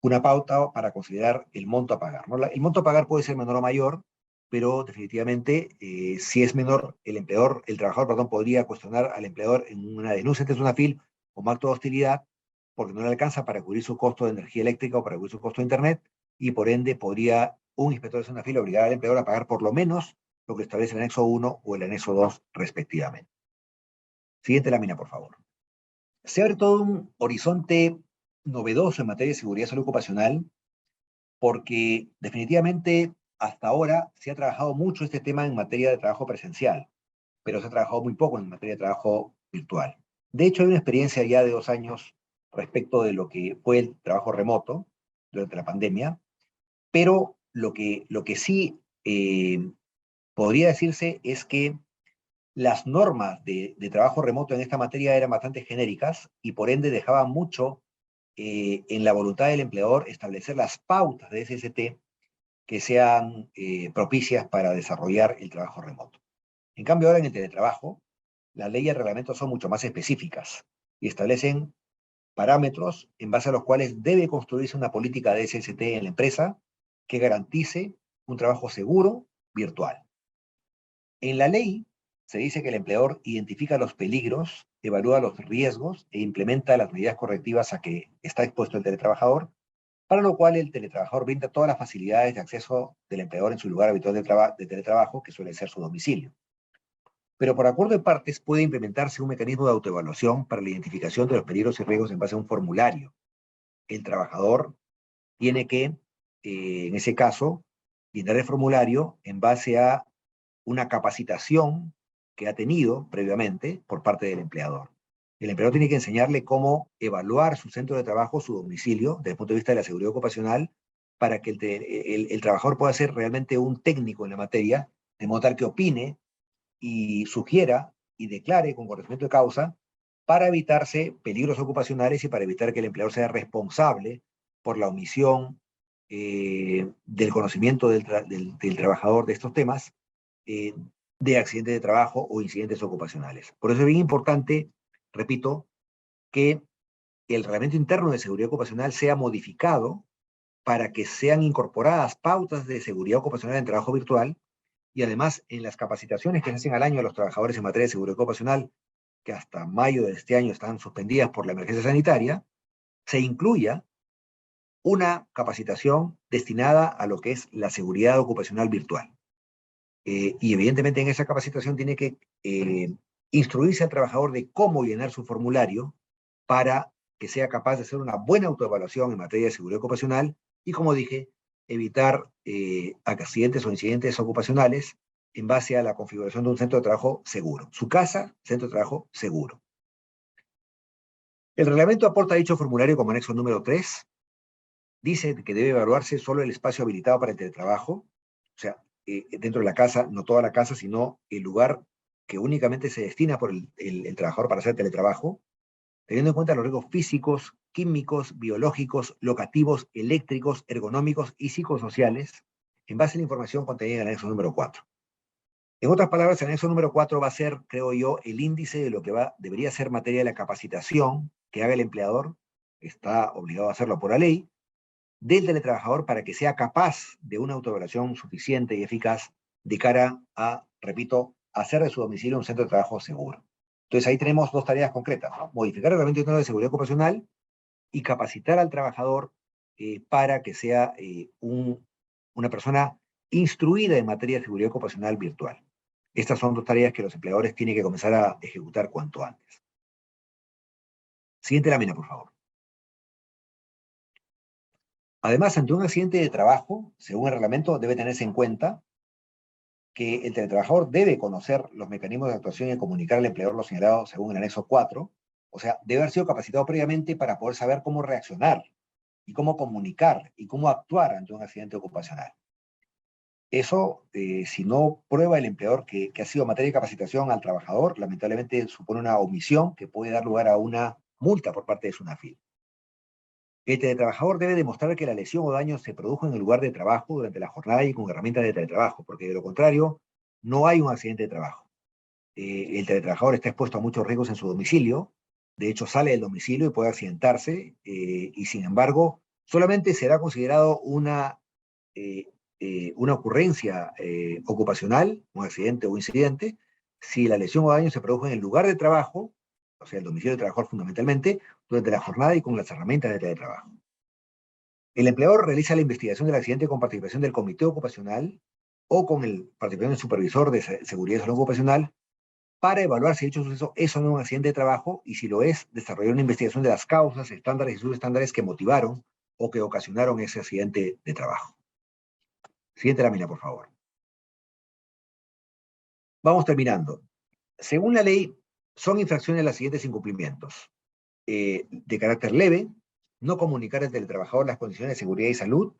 una pauta para considerar el monto a pagar, ¿no? El monto a pagar puede ser menor o mayor, pero definitivamente si es menor, el trabajador, perdón, podría cuestionar al empleador en una denuncia ante SUNAFIL como acto de hostilidad porque no le alcanza para cubrir su costo de energía eléctrica o para cubrir su costo de Internet y por ende podría un inspector de SUNAFIL obligar al empleador a pagar por lo menos lo que establece el anexo 1 o el anexo 2 respectivamente. Siguiente lámina, por favor. Se abre todo un horizonte novedoso en materia de seguridad y salud ocupacional porque definitivamente hasta ahora se ha trabajado mucho este tema en materia de trabajo presencial, pero se ha trabajado muy poco en materia de trabajo virtual. De hecho, hay una experiencia ya de 2 años respecto de lo que fue el trabajo remoto durante la pandemia, pero lo que sí podría decirse es que las normas de trabajo remoto en esta materia eran bastante genéricas y por ende dejaban mucho en la voluntad del empleador establecer las pautas de SST que sean propicias para desarrollar el trabajo remoto. En cambio, ahora en el teletrabajo, la ley y el reglamento son mucho más específicas y establecen parámetros en base a los cuales debe construirse una política de SST en la empresa que garantice un trabajo seguro virtual. En la ley se dice que el empleador identifica los peligros, evalúa los riesgos e implementa las medidas correctivas a que está expuesto el teletrabajador, para lo cual el teletrabajador brinda todas las facilidades de acceso del empleador en su lugar habitual de teletrabajo, que suele ser su domicilio. Pero por acuerdo de partes puede implementarse un mecanismo de autoevaluación para la identificación de los peligros y riesgos en base a un formulario. El trabajador tiene que, en ese caso, llenar el formulario en base a una capacitación que ha tenido previamente por parte del empleador. El empleador tiene que enseñarle cómo evaluar su centro de trabajo, su domicilio, desde el punto de vista de la seguridad ocupacional, para que el trabajador pueda ser realmente un técnico en la materia, de modo tal que opine y sugiera y declare con conocimiento de causa para evitarse peligros ocupacionales y para evitar que el empleador sea responsable por la omisión del conocimiento del trabajador de estos temas, de accidentes de trabajo o incidentes ocupacionales. Por eso es bien importante, repito, que el reglamento interno de seguridad ocupacional sea modificado para que sean incorporadas pautas de seguridad ocupacional en trabajo virtual y además en las capacitaciones que se hacen al año a los trabajadores en materia de seguridad ocupacional, que hasta mayo de este año están suspendidas por la emergencia sanitaria, se incluya una capacitación destinada a lo que es la seguridad ocupacional virtual. Y evidentemente en esa capacitación tiene que instruirse al trabajador de cómo llenar su formulario para que sea capaz de hacer una buena autoevaluación en materia de seguridad ocupacional y, como dije, evitar accidentes o incidentes ocupacionales en base a la configuración de un centro de trabajo seguro. Su casa, centro de trabajo seguro. El reglamento aporta dicho formulario como anexo número 3. Dice que debe evaluarse solo el espacio habilitado para el teletrabajo, o sea, dentro de la casa, no toda la casa, sino el lugar que únicamente se destina por el trabajador para hacer teletrabajo, teniendo en cuenta los riesgos físicos, químicos, biológicos, locativos, eléctricos, ergonómicos y psicosociales, en base a la información contenida en el anexo número 4. En otras palabras, el anexo número 4 va a ser, creo yo, el índice de lo que debería ser materia de la capacitación que haga el empleador, está obligado a hacerlo por la ley, del teletrabajador para que sea capaz de una autoevaluación suficiente y eficaz de cara a, repito, hacer de su domicilio un centro de trabajo seguro. Entonces ahí tenemos dos tareas concretas, ¿no? Modificar el reglamento interno de seguridad ocupacional y capacitar al trabajador para que sea una persona instruida en materia de seguridad ocupacional virtual. Estas son dos tareas que los empleadores tienen que comenzar a ejecutar cuanto antes. Siguiente lámina, por favor. Además, ante un accidente de trabajo, según el reglamento, debe tenerse en cuenta que el teletrabajador debe conocer los mecanismos de actuación y comunicar al empleador lo señalado según el anexo 4, o sea, debe haber sido capacitado previamente para poder saber cómo reaccionar y cómo comunicar y cómo actuar ante un accidente ocupacional. Eso, si no prueba el empleador que ha sido materia de capacitación al trabajador, lamentablemente supone una omisión que puede dar lugar a una multa por parte de SUNAFIL. El teletrabajador debe demostrar que la lesión o daño se produjo en el lugar de trabajo durante la jornada y con herramientas de teletrabajo, porque de lo contrario, no hay un accidente de trabajo. El teletrabajador está expuesto a muchos riesgos en su domicilio, de hecho sale del domicilio y puede accidentarse, y sin embargo, solamente será considerado una ocurrencia ocupacional, un accidente o incidente, si la lesión o daño se produjo en el lugar de trabajo, o sea, el domicilio del trabajador fundamentalmente, durante la jornada y con las herramientas de teletrabajo. El empleador realiza la investigación del accidente con participación del comité ocupacional o con participación del supervisor de seguridad y salud ocupacional para evaluar si dicho suceso es o no un accidente de trabajo y si lo es, desarrollar una investigación de las causas, estándares y subestándares que motivaron o que ocasionaron ese accidente de trabajo. Siguiente lámina, por favor. Vamos terminando. Según la ley, son infracciones las siguientes incumplimientos. De carácter leve, no comunicar al teletrabajador las condiciones de seguridad y salud,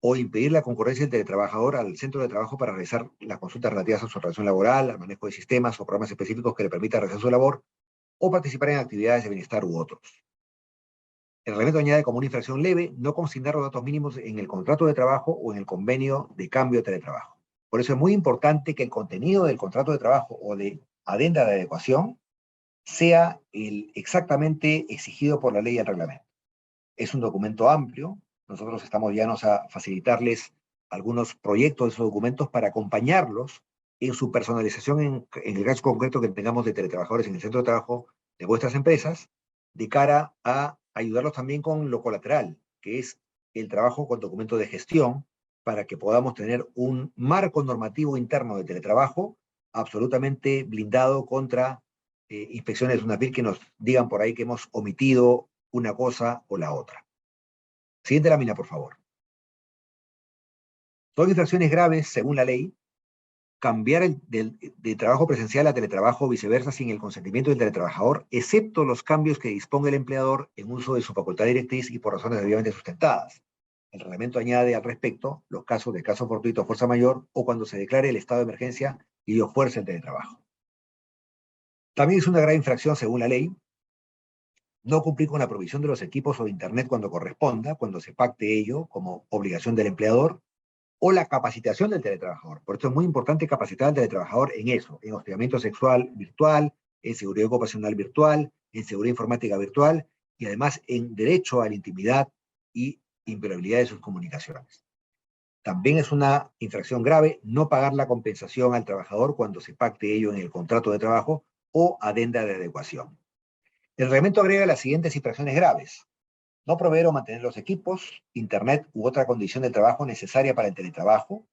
o impedir la concurrencia del teletrabajador al centro de trabajo para realizar las consultas relativas a su relación laboral, al manejo de sistemas o programas específicos que le permitan realizar su labor, o participar en actividades de bienestar u otros. El reglamento añade como una infracción leve no consignar los datos mínimos en el contrato de trabajo o en el convenio de cambio de teletrabajo. Por eso es muy importante que el contenido del contrato de trabajo o de adenda de adecuación sea el exactamente exigido por la ley y el reglamento. Es un documento amplio. Nosotros estamos llanos a facilitarles algunos proyectos de esos documentos para acompañarlos en su personalización en el caso concreto que tengamos de teletrabajadores en el centro de trabajo de vuestras empresas, de cara a ayudarlos también con lo colateral, que es el trabajo con documentos de gestión, para que podamos tener un marco normativo interno de teletrabajo absolutamente blindado contra inspecciones de UNAPIR que nos digan por ahí que hemos omitido una cosa o la otra. Siguiente lámina, por favor. Son infracciones graves, según la ley, cambiar de trabajo presencial a teletrabajo o viceversa sin el consentimiento del teletrabajador, excepto los cambios que disponga el empleador en uso de su facultad directriz y por razones debidamente sustentadas. El reglamento añade al respecto los casos de caso fortuito o fuerza mayor o cuando se declare el estado de emergencia y dio fuerza el teletrabajo. También es una grave infracción, según la ley, no cumplir con la provisión de los equipos o de Internet cuando corresponda, cuando se pacte ello como obligación del empleador, o la capacitación del teletrabajador. Por esto es muy importante capacitar al teletrabajador en eso, en hostigamiento sexual virtual, en seguridad ocupacional virtual, en seguridad informática virtual y además en derecho a la intimidad y inviolabilidad de sus comunicaciones. También es una infracción grave no pagar la compensación al trabajador cuando se pacte ello en el contrato de trabajo o adenda de adecuación. El reglamento agrega las siguientes infracciones graves: no proveer o mantener los equipos, internet u otra condición de trabajo necesaria para el teletrabajo,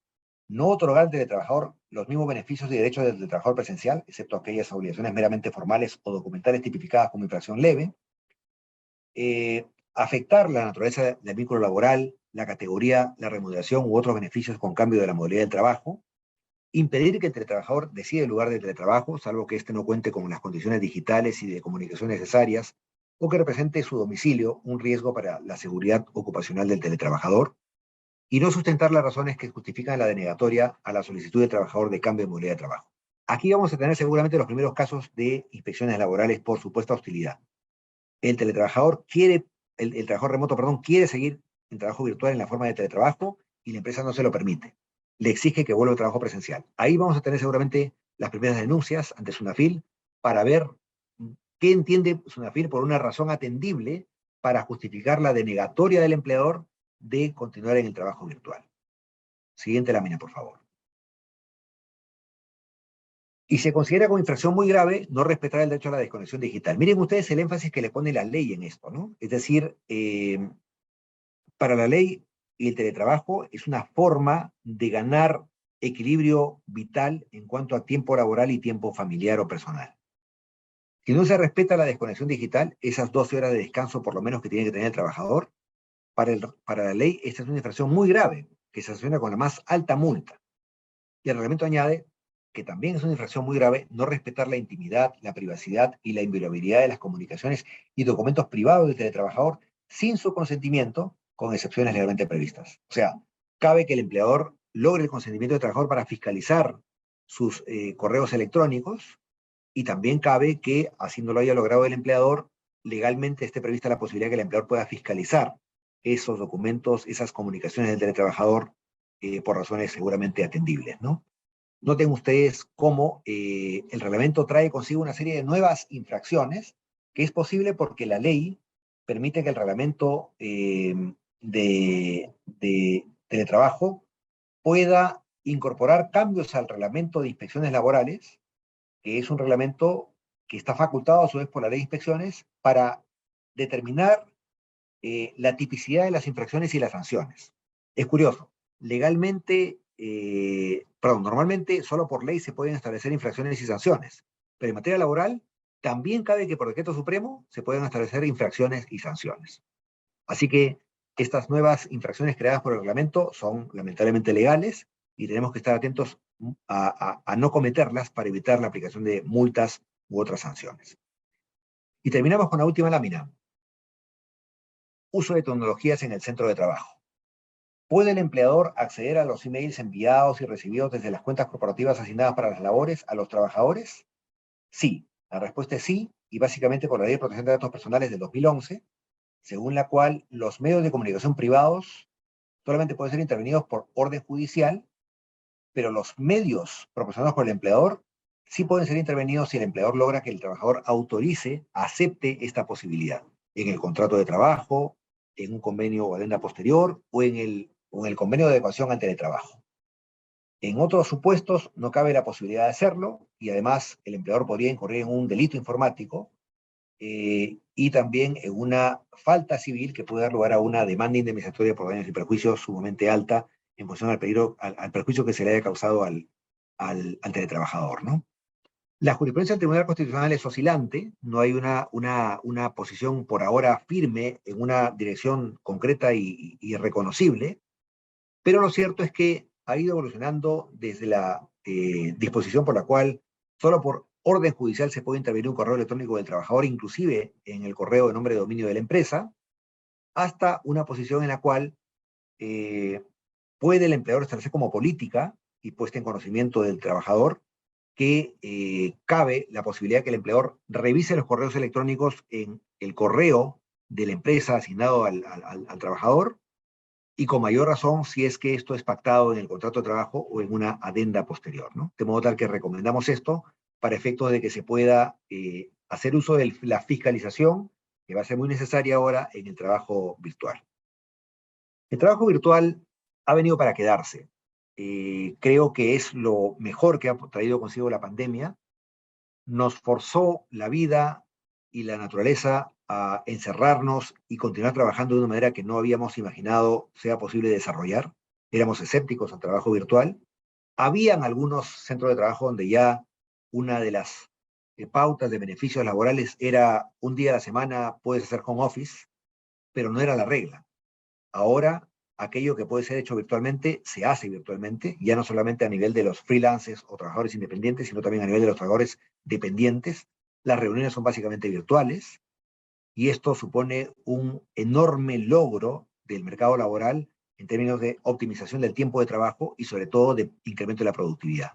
no otorgar al teletrabajador los mismos beneficios y derechos del teletrabajador presencial, excepto aquellas obligaciones meramente formales o documentales tipificadas como infracción leve, afectar la naturaleza del vínculo laboral, la categoría, la remuneración u otros beneficios con cambio de la modalidad del trabajo, impedir que el teletrabajador decida el lugar de teletrabajo, salvo que éste no cuente con las condiciones digitales y de comunicación necesarias, o que represente su domicilio un riesgo para la seguridad ocupacional del teletrabajador, y no sustentar las razones que justifican la denegatoria a la solicitud del trabajador de cambio de modalidad de trabajo. Aquí vamos a tener seguramente los primeros casos de inspecciones laborales por supuesta hostilidad. El teletrabajador quiere, el trabajador remoto, perdón, quiere seguir en trabajo virtual en la forma de teletrabajo y la empresa no se lo permite. Le exige que vuelva al trabajo presencial. Ahí vamos a tener seguramente las primeras denuncias ante SUNAFIL para ver qué entiende SUNAFIL por una razón atendible para justificar la denegatoria del empleador de continuar en el trabajo virtual. Siguiente lámina, por favor. Y se considera como infracción muy grave no respetar el derecho a la desconexión digital. Miren ustedes el énfasis que le pone la ley en esto, ¿no? Es decir, para la ley el teletrabajo es una forma de ganar equilibrio vital en cuanto a tiempo laboral y tiempo familiar o personal. Si no se respeta la desconexión digital, esas 12 horas de descanso por lo menos que tiene que tener el trabajador, para la ley esta es una infracción muy grave, que se sanciona con la más alta multa. Y el reglamento añade que también es una infracción muy grave no respetar la intimidad, la privacidad y la inviolabilidad de las comunicaciones y documentos privados del teletrabajador sin su consentimiento, con excepciones legalmente previstas. O sea, cabe que el empleador logre el consentimiento del trabajador para fiscalizar sus correos electrónicos, y también cabe que, así no lo haya logrado el empleador, legalmente esté prevista la posibilidad que el empleador pueda fiscalizar esos documentos, esas comunicaciones del teletrabajador por razones seguramente atendibles, ¿no? Noten ustedes cómo el reglamento trae consigo una serie de nuevas infracciones, que es posible porque la ley permite que el reglamento de teletrabajo pueda incorporar cambios al reglamento de inspecciones laborales, que es un reglamento que está facultado a su vez por la ley de inspecciones para determinar la tipicidad de las infracciones y las sanciones. Es curioso, legalmente, normalmente solo por ley se pueden establecer infracciones y sanciones, pero en materia laboral también cabe que por decreto supremo se puedan establecer infracciones y sanciones. Así que estas nuevas infracciones creadas por el reglamento son lamentablemente legales y tenemos que estar atentos a no cometerlas para evitar la aplicación de multas u otras sanciones. Y terminamos con la última lámina. Uso de tecnologías en el centro de trabajo. ¿Puede el empleador acceder a los emails enviados y recibidos desde las cuentas corporativas asignadas para las labores a los trabajadores? Sí. La respuesta es sí, y básicamente por la Ley de Protección de Datos Personales del 2011, según la cual los medios de comunicación privados solamente pueden ser intervenidos por orden judicial, pero los medios proporcionados por el empleador sí pueden ser intervenidos si el empleador logra que el trabajador autorice, acepte esta posibilidad en el contrato de trabajo, en un convenio o adenda posterior o en el convenio de adecuación ante el trabajo. En otros supuestos no cabe la posibilidad de hacerlo y además el empleador podría incurrir en un delito informático y también en una falta civil que puede dar lugar a una demanda indemnizatoria por daños y perjuicios sumamente alta en función al, peligro, al perjuicio que se le haya causado al teletrabajador, ¿no? La jurisprudencia del Tribunal Constitucional es oscilante, no hay una posición por ahora firme en una dirección concreta y reconocible, pero lo cierto es que ha ido evolucionando desde la disposición por la cual solo por orden judicial se puede intervenir un correo electrónico del trabajador, inclusive en el correo de nombre de dominio de la empresa, hasta una posición en la cual eh, puede el empleador establecer como política y puesta en conocimiento del trabajador que cabe la posibilidad que el empleador revise los correos electrónicos en el correo de la empresa asignado al trabajador y con mayor razón si es que esto es pactado en el contrato de trabajo o en una adenda posterior, ¿no? De modo tal que recomendamos esto para efectos de que se pueda hacer uso de la fiscalización, que va a ser muy necesaria ahora en el trabajo virtual. El trabajo virtual ha venido para quedarse. Creo que es lo mejor que ha traído consigo la pandemia. Nos forzó la vida y la naturaleza a encerrarnos y continuar trabajando de una manera que no habíamos imaginado sea posible desarrollar. Éramos escépticos al trabajo virtual. Habían algunos centros de trabajo donde ya una de las pautas de beneficios laborales era un día a la semana puedes hacer home office, pero no era la regla. Ahora, aquello que puede ser hecho virtualmente se hace virtualmente, ya no solamente a nivel de los freelancers o trabajadores independientes, sino también a nivel de los trabajadores dependientes. Las reuniones son básicamente virtuales y esto supone un enorme logro del mercado laboral en términos de optimización del tiempo de trabajo y sobre todo de incremento de la productividad.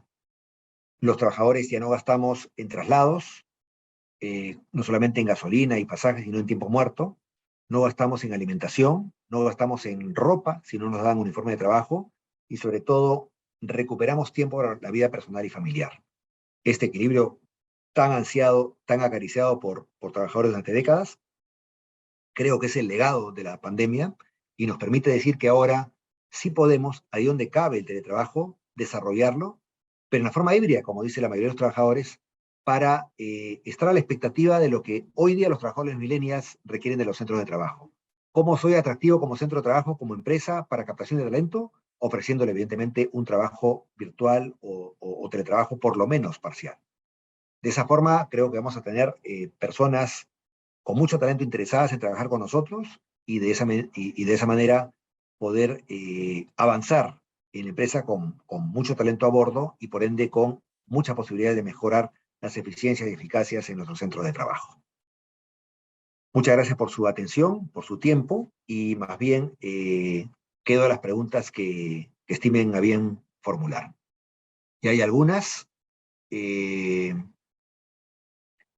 Los trabajadores ya no gastamos en traslados, no solamente en gasolina y pasajes, sino en tiempo muerto. No gastamos en alimentación, no gastamos en ropa si no nos dan uniforme de trabajo y sobre todo recuperamos tiempo para la vida personal y familiar. Este equilibrio tan ansiado, tan acariciado por trabajadores durante décadas, creo que es el legado de la pandemia y nos permite decir que ahora sí podemos, ahí donde cabe el teletrabajo, desarrollarlo, pero en la forma híbrida, como dice la mayoría de los trabajadores, para estar a la expectativa de lo que hoy día los trabajadores millennials requieren de los centros de trabajo. ¿Cómo soy atractivo como centro de trabajo, como empresa para captación de talento? Ofreciéndole evidentemente un trabajo virtual o teletrabajo por lo menos parcial. De esa forma creo que vamos a tener personas con mucho talento interesadas en trabajar con nosotros y de esa manera poder avanzar en la empresa con mucho talento a bordo y por ende con muchas posibilidades de mejorar las eficiencias y eficacias en nuestros centros de trabajo. Muchas gracias por su atención, por su tiempo y más bien quedo a las preguntas que estimen a bien formular. Y hay algunas, eh,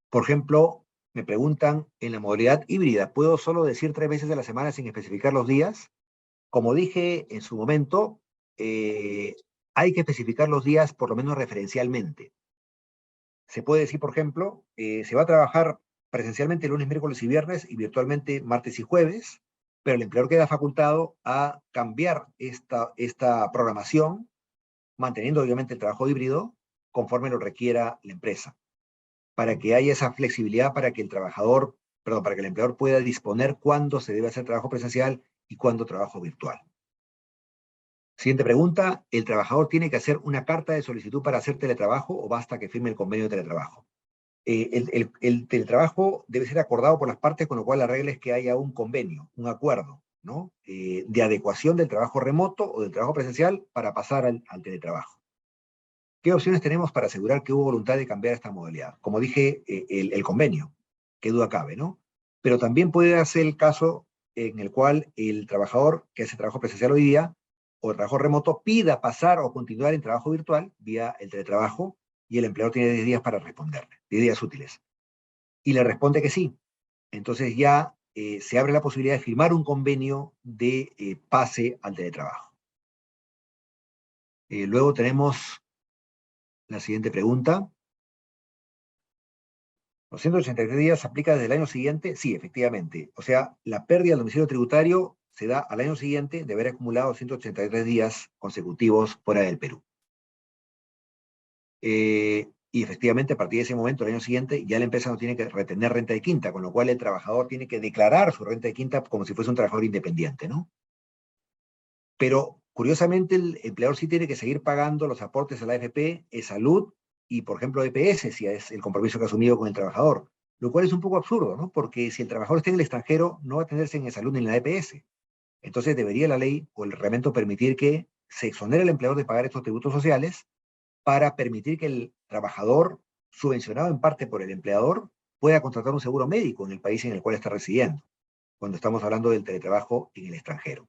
por ejemplo, me preguntan en la modalidad híbrida, ¿puedo solo decir 3 veces a la semana sin especificar los días? Como dije en su momento, eh, hay que especificar los días por lo menos referencialmente. Se puede decir, por ejemplo, se va a trabajar presencialmente lunes, miércoles y viernes y virtualmente martes y jueves, pero el empleador queda facultado a cambiar esta programación, manteniendo obviamente el trabajo híbrido conforme lo requiera la empresa, para que haya esa flexibilidad para que el trabajador, perdón, para que el empleador pueda disponer cuándo se debe hacer trabajo presencial y cuándo trabajo virtual. Siguiente pregunta, ¿el trabajador tiene que hacer una carta de solicitud para hacer teletrabajo o basta que firme el convenio de teletrabajo? El teletrabajo debe ser acordado por las partes, con lo cual la regla es que haya un convenio, un acuerdo, ¿no? De adecuación del trabajo remoto o del trabajo presencial para pasar al teletrabajo. ¿Qué opciones tenemos para asegurar que hubo voluntad de cambiar esta modalidad? Como dije, el convenio, qué duda cabe, ¿no? Pero también puede ser el caso en el cual el trabajador que hace trabajo presencial hoy día o el trabajo remoto pida pasar o continuar en trabajo virtual vía el teletrabajo y el empleador tiene 10 días para responderle, 10 días útiles. Y le responde que sí. Entonces ya se abre la posibilidad de firmar un convenio de pase al teletrabajo. Luego tenemos la siguiente pregunta. Los 183 días se aplica desde el año siguiente, sí, efectivamente. O sea, la pérdida del domicilio tributario se da al año siguiente de haber acumulado 183 días consecutivos fuera del Perú. Y efectivamente, a partir de ese momento, el año siguiente, ya la empresa no tiene que retener renta de quinta, con lo cual el trabajador tiene que declarar su renta de quinta como si fuese un trabajador independiente, ¿no? Pero, curiosamente, el empleador sí tiene que seguir pagando los aportes a la AFP, salud y, por ejemplo, EPS, si es el compromiso que ha asumido con el trabajador, lo cual es un poco absurdo, ¿no? Porque si el trabajador está en el extranjero, no va a tenerse en salud ni en la EPS. Entonces, debería la ley o el reglamento permitir que se exonere al empleador de pagar estos tributos sociales para permitir que el trabajador, subvencionado en parte por el empleador, pueda contratar un seguro médico en el país en el cual está residiendo, cuando estamos hablando del teletrabajo en el extranjero.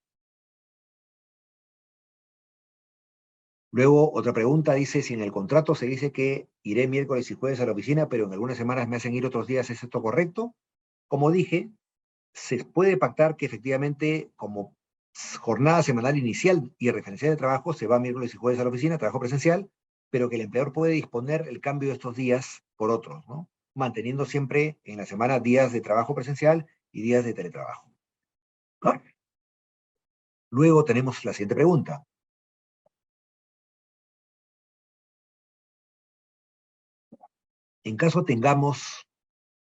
Luego, otra pregunta dice, si en el contrato se dice que iré miércoles y jueves a la oficina, pero en algunas semanas me hacen ir otros días, ¿es esto correcto? Como dije, se puede pactar que efectivamente como jornada semanal inicial y referencial de trabajo se va miércoles y jueves a la oficina, trabajo presencial, pero que el empleador puede disponer el cambio de estos días por otros, ¿no? Manteniendo siempre en la semana días de trabajo presencial y días de teletrabajo. ¿No? Luego tenemos la siguiente pregunta. En caso tengamos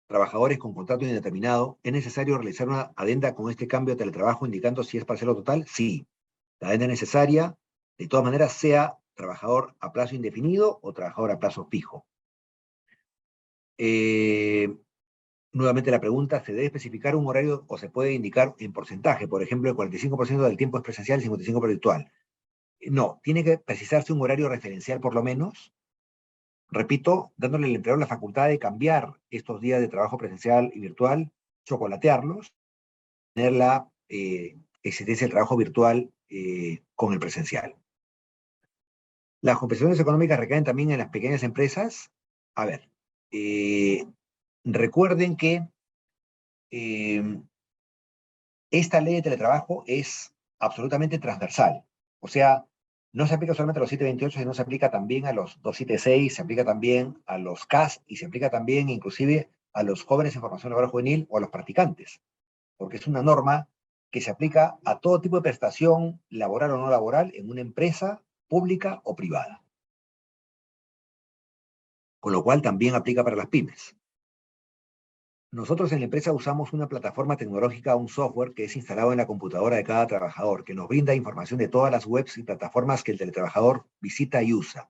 trabajadores con contrato indeterminado, ¿es necesario realizar una adenda con este cambio de teletrabajo indicando si es parcial o total? Sí. La adenda es necesaria, de todas maneras, sea trabajador a plazo indefinido o trabajador a plazo fijo. Eh, Nuevamente la pregunta, ¿se debe especificar un horario o se puede indicar en porcentaje? Por ejemplo, el 45% del tiempo es presencial y el 55% virtual. No, tiene que precisarse un horario referencial por lo menos. Repito, dándole al empleador la facultad de cambiar estos días de trabajo presencial y virtual, chocolatearlos, tener la existencia del trabajo virtual con el presencial. Las compensaciones económicas recaen también en las pequeñas empresas. A ver, eh, recuerden que eh, esta ley de teletrabajo es absolutamente transversal. O sea, no se aplica solamente a los 728, sino se aplica también a los 276, se aplica también a los CAS y se aplica también inclusive a los jóvenes en formación laboral juvenil o a los practicantes, porque es una norma que se aplica a todo tipo de prestación laboral o no laboral en una empresa pública o privada, con lo cual también aplica para las pymes. Nosotros en la empresa usamos una plataforma tecnológica, un software que es instalado en la computadora de cada trabajador, que nos brinda información de todas las webs y plataformas que el teletrabajador visita y usa.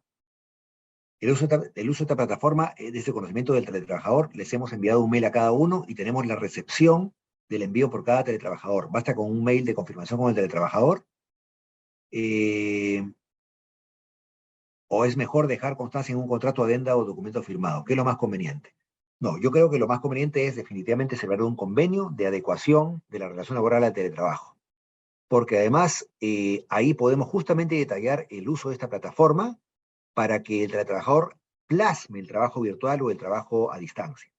El uso de esta plataforma es desde conocimiento del teletrabajador. Les hemos enviado un mail a cada uno y tenemos la recepción del envío por cada teletrabajador. Basta con un mail de confirmación con el teletrabajador. O es mejor dejar constancia en un contrato, adenda o documento firmado. ¿Qué es lo más conveniente? No, yo creo que lo más conveniente es definitivamente celebrar un convenio de adecuación de la relación laboral al teletrabajo, porque además ahí podemos justamente detallar el uso de esta plataforma para que el teletrabajador plasme el trabajo virtual o el trabajo a distancia.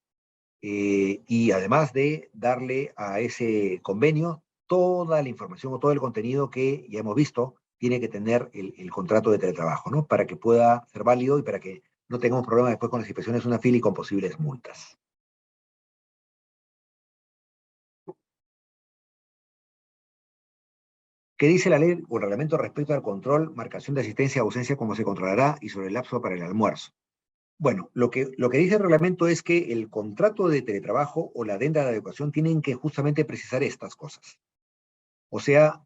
Y además de darle a ese convenio toda la información o todo el contenido que ya hemos visto tiene que tener el contrato de teletrabajo, ¿no? Para que pueda ser válido y para que no tengamos problemas después con las inspecciones de una fila y con posibles multas. ¿Qué dice la ley o el reglamento respecto al control, marcación de asistencia, ausencia, cómo se controlará y sobre el lapso para el almuerzo? Bueno, lo que dice el reglamento es que el contrato de teletrabajo o la adenda de adecuación tienen que justamente precisar estas cosas. O sea,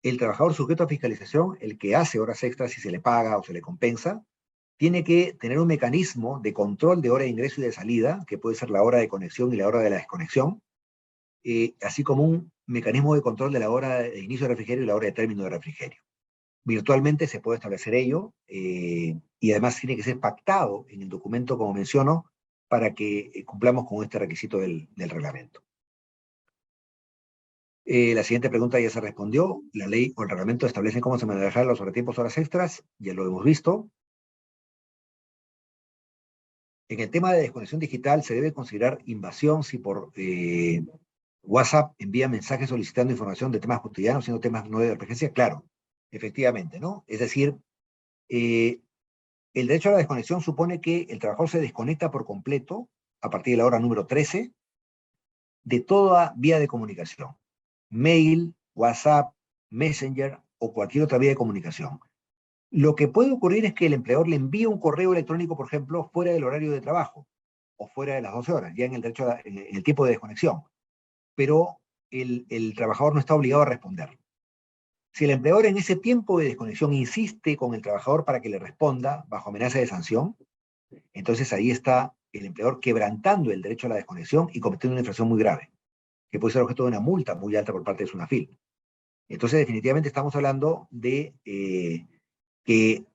el trabajador sujeto a fiscalización, el que hace horas extras si se le paga o se le compensa, tiene que tener un mecanismo de control de hora de ingreso y de salida, que puede ser la hora de conexión y la hora de la desconexión, así como un mecanismo de control de la hora de inicio de refrigerio y la hora de término de refrigerio. Virtualmente se puede establecer ello y además tiene que ser pactado en el documento, como menciono, para que cumplamos con este requisito del reglamento. La siguiente pregunta ya se respondió. La ley o el reglamento establecen cómo se manejarán los sobretiempos, horas extras. Ya lo hemos visto. En el tema de desconexión digital se debe considerar invasión si por WhatsApp envía mensajes solicitando información de temas cotidianos, siendo temas no de emergencia. Claro, efectivamente, ¿no? Es decir, el derecho a la desconexión supone que el trabajador se desconecta por completo a partir de la hora número 13, de toda vía de comunicación, mail, WhatsApp, Messenger o cualquier otra vía de comunicación. Lo que puede ocurrir es que el empleador le envíe un correo electrónico, por ejemplo, fuera del horario de trabajo o fuera de las 12 horas, ya en en el tiempo de desconexión, pero el trabajador no está obligado a responder. Si el empleador en ese tiempo de desconexión insiste con el trabajador para que le responda bajo amenaza de sanción, entonces ahí está el empleador quebrantando el derecho a la desconexión y cometiendo una infracción muy grave, que puede ser objeto de una multa muy alta por parte de SUNAFIL. Entonces, definitivamente estamos hablando de que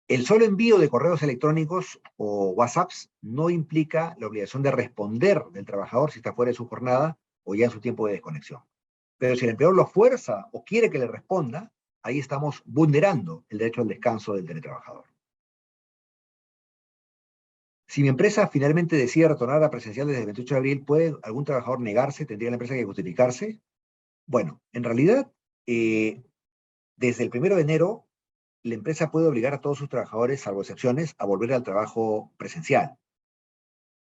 el solo envío de correos electrónicos o WhatsApps no implica la obligación de responder del trabajador si está fuera de su jornada o ya en su tiempo de desconexión. Pero si el empleador lo fuerza o quiere que le responda, ahí estamos vulnerando el derecho al descanso del teletrabajador. Si mi empresa finalmente decide retornar a presencial desde el 28 de abril, ¿puede algún trabajador negarse? ¿Tendría la empresa que justificarse? Bueno, en realidad, desde el 1 de enero, la empresa puede obligar a todos sus trabajadores, salvo excepciones, a volver al trabajo presencial.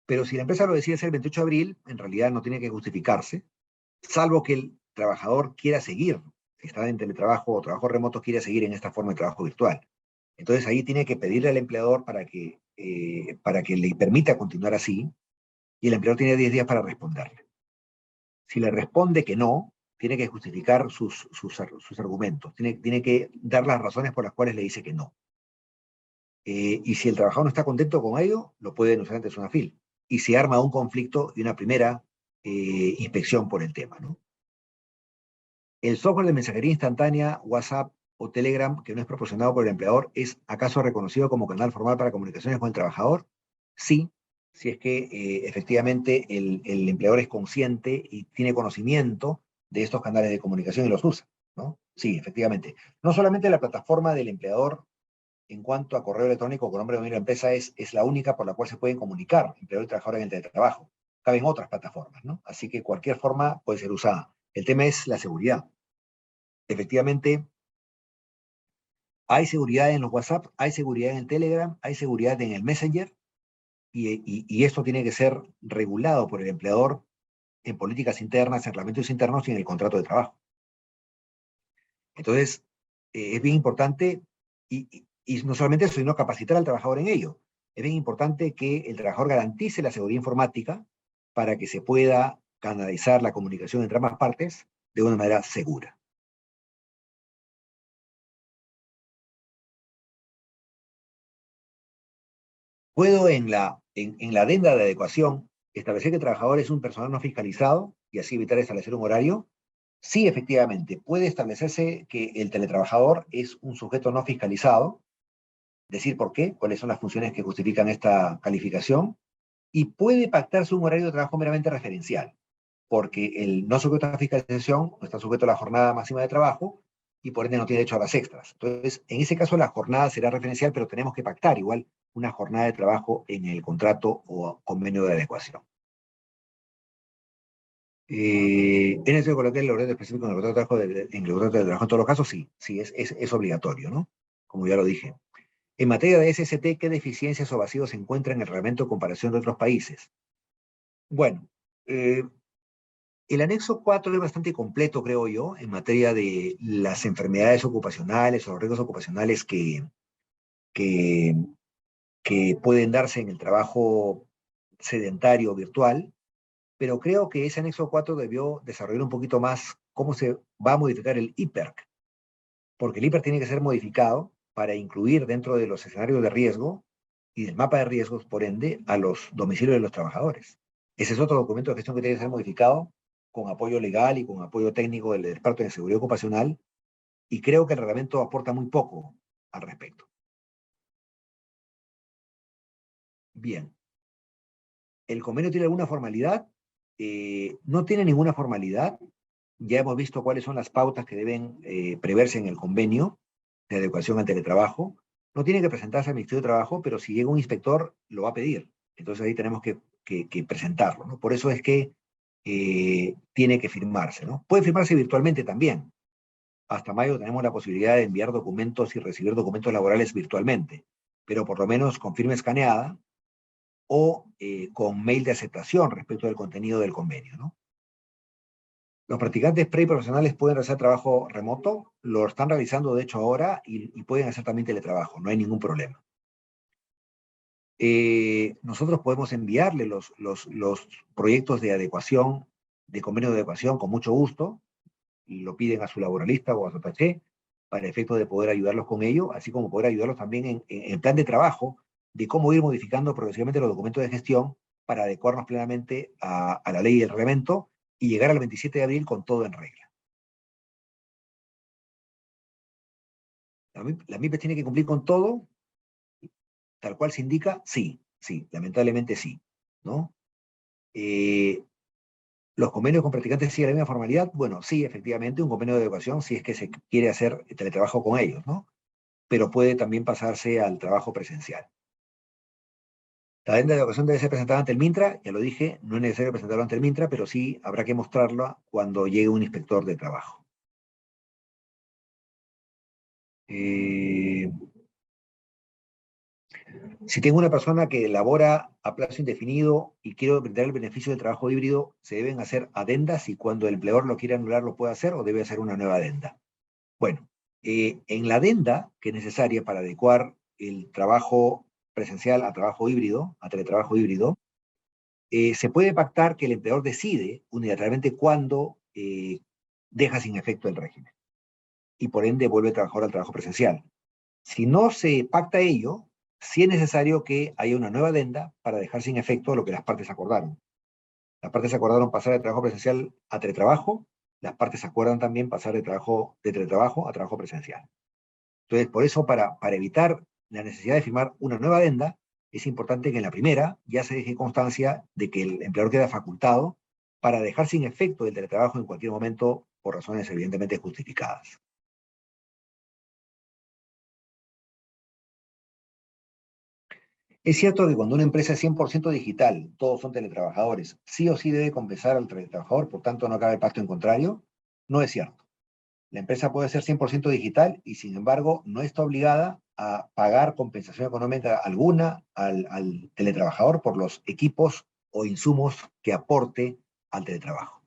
Pero si la empresa lo decide hacer el 28 de abril, en realidad no tiene que justificarse, salvo que el trabajador quiera seguir, si está en teletrabajo o trabajo remoto, quiere seguir en esta forma de trabajo virtual. Entonces ahí tiene que pedirle al empleador para que le permita continuar así, y el empleador tiene 10 días para responderle. Si le responde que no, tiene que justificar sus argumentos, tiene que dar las razones por las cuales le dice que no. Y si el trabajador no está contento con ello, lo puede denunciar ante SUNAFIL. Y se arma un conflicto y una primera inspección por el tema, ¿no? El software de mensajería instantánea, WhatsApp o Telegram, que no es proporcionado por el empleador, ¿es acaso reconocido como canal formal para comunicaciones con el trabajador? Sí, si es que efectivamente el empleador es consciente y tiene conocimiento de estos canales de comunicación y los usa, ¿no? Sí, efectivamente. No solamente la plataforma del empleador en cuanto a correo electrónico con nombre de dominio de la empresa es la única por la cual se pueden comunicar empleador y trabajador en el teletrabajo. Caben otras plataformas, ¿no? Así que cualquier forma puede ser usada. El tema es la seguridad. Efectivamente, hay seguridad en los WhatsApp, hay seguridad en el Telegram, hay seguridad en el Messenger, y esto tiene que ser regulado por el empleador en políticas internas, en reglamentos internos y en el contrato de trabajo. Entonces, es bien importante, y no solamente eso, sino capacitar al trabajador en ello. Es bien importante que el trabajador garantice la seguridad informática para que se pueda canalizar la comunicación entre ambas partes de una manera segura. Puedo en la adenda de adecuación establecer que el trabajador es un personal no fiscalizado y así evitar establecer un horario. Sí, efectivamente, puede establecerse que el teletrabajador es un sujeto no fiscalizado, decir por qué, cuáles son las funciones que justifican esta calificación, y puede pactarse un horario de trabajo meramente referencial, porque el no sujeto a la fiscalización no está sujeto a la jornada máxima de trabajo y por ende no tiene derecho a horas extras. Entonces, en ese caso la jornada será referencial, pero tenemos que pactar igual una jornada de trabajo en el contrato o convenio de adecuación. ¿Es necesario colocar el horario específico en el contrato de trabajo, en el contrato de trabajo en todos los casos? Sí, sí, es obligatorio, ¿no? Como ya lo dije. En materia de SST, ¿qué deficiencias o vacíos se encuentran en el reglamento en comparación de otros países? Bueno, el anexo 4 es bastante completo, creo yo, en materia de las enfermedades ocupacionales o los riesgos ocupacionales que, que pueden darse en el trabajo sedentario virtual, pero creo que ese anexo 4 debió desarrollar un poquito más cómo se va a modificar el IPERC, porque el IPERC tiene que ser modificado para incluir dentro de los escenarios de riesgo y del mapa de riesgos, por ende, a los domicilios de los trabajadores. Ese es otro documento de gestión que tiene que ser modificado con apoyo legal y con apoyo técnico del Departamento de Seguridad Ocupacional, y creo que el reglamento aporta muy poco al respecto. Bien, ¿el convenio tiene alguna formalidad? No tiene ninguna formalidad. Ya hemos visto cuáles son las pautas que deben preverse en el convenio de adecuación al teletrabajo. No tiene que presentarse al Ministerio de Trabajo, pero si llega un inspector, lo va a pedir. Entonces ahí tenemos que presentarlo, ¿no? Por eso es que tiene que firmarse, ¿no? Puede firmarse virtualmente también. Hasta mayo tenemos la posibilidad de enviar documentos y recibir documentos laborales virtualmente, pero por lo menos con firma escaneada o con mail de aceptación respecto del contenido del convenio, ¿no? Los practicantes pre-profesionales pueden realizar trabajo remoto, lo están realizando de hecho ahora y pueden hacer también teletrabajo, no hay ningún problema. Nosotros podemos enviarle los proyectos de adecuación, de convenio de adecuación con mucho gusto, y lo piden a su laboralista o a su taché, para efecto de poder ayudarlos con ello, así como poder ayudarlos también en plan de trabajo, de cómo ir modificando progresivamente los documentos de gestión para adecuarnos plenamente a la ley y el reglamento y llegar al 27 de abril con todo en regla. La MIPES tiene que cumplir con todo, tal cual se indica, sí, sí, lamentablemente sí, ¿no? ¿Los convenios con practicantes siguen la misma formalidad? Bueno, sí, efectivamente, un convenio de educación si es que se quiere hacer teletrabajo con ellos, ¿no? Pero puede también pasarse al trabajo presencial. La adenda de educación debe ser presentada ante el MINTRA, ya lo dije, no es necesario presentarlo ante el MINTRA, pero sí habrá que mostrarla cuando llegue un inspector de trabajo. Eh, si tengo una persona que labora a plazo indefinido y quiero brindar el beneficio del trabajo híbrido, ¿se deben hacer adendas y cuando el empleador lo quiera anular lo puede hacer o debe hacer una nueva adenda? Bueno, en la adenda que es necesaria para adecuar el trabajo presencial a trabajo híbrido, a teletrabajo híbrido, se puede pactar que el empleador decide unilateralmente cuándo deja sin efecto el régimen y por ende vuelve a trabajar al trabajo presencial. Si no se pacta ello, sí es necesario que haya una nueva adenda para dejar sin efecto lo que las partes acordaron. Las partes acordaron pasar de trabajo presencial a teletrabajo, las partes acuerdan también pasar de teletrabajo a trabajo presencial. Entonces, por eso, para evitar la necesidad de firmar una nueva adenda, es importante que en la primera ya se deje constancia de que el empleador queda facultado para dejar sin efecto el teletrabajo en cualquier momento por razones evidentemente justificadas. Es cierto que cuando una empresa es 100% digital, todos son teletrabajadores, sí o sí debe compensar al teletrabajador, por tanto no cabe pacto en contrario. No es cierto. La empresa puede ser 100% digital y sin embargo no está obligada a pagar compensación económica alguna al teletrabajador por los equipos o insumos que aporte al teletrabajo.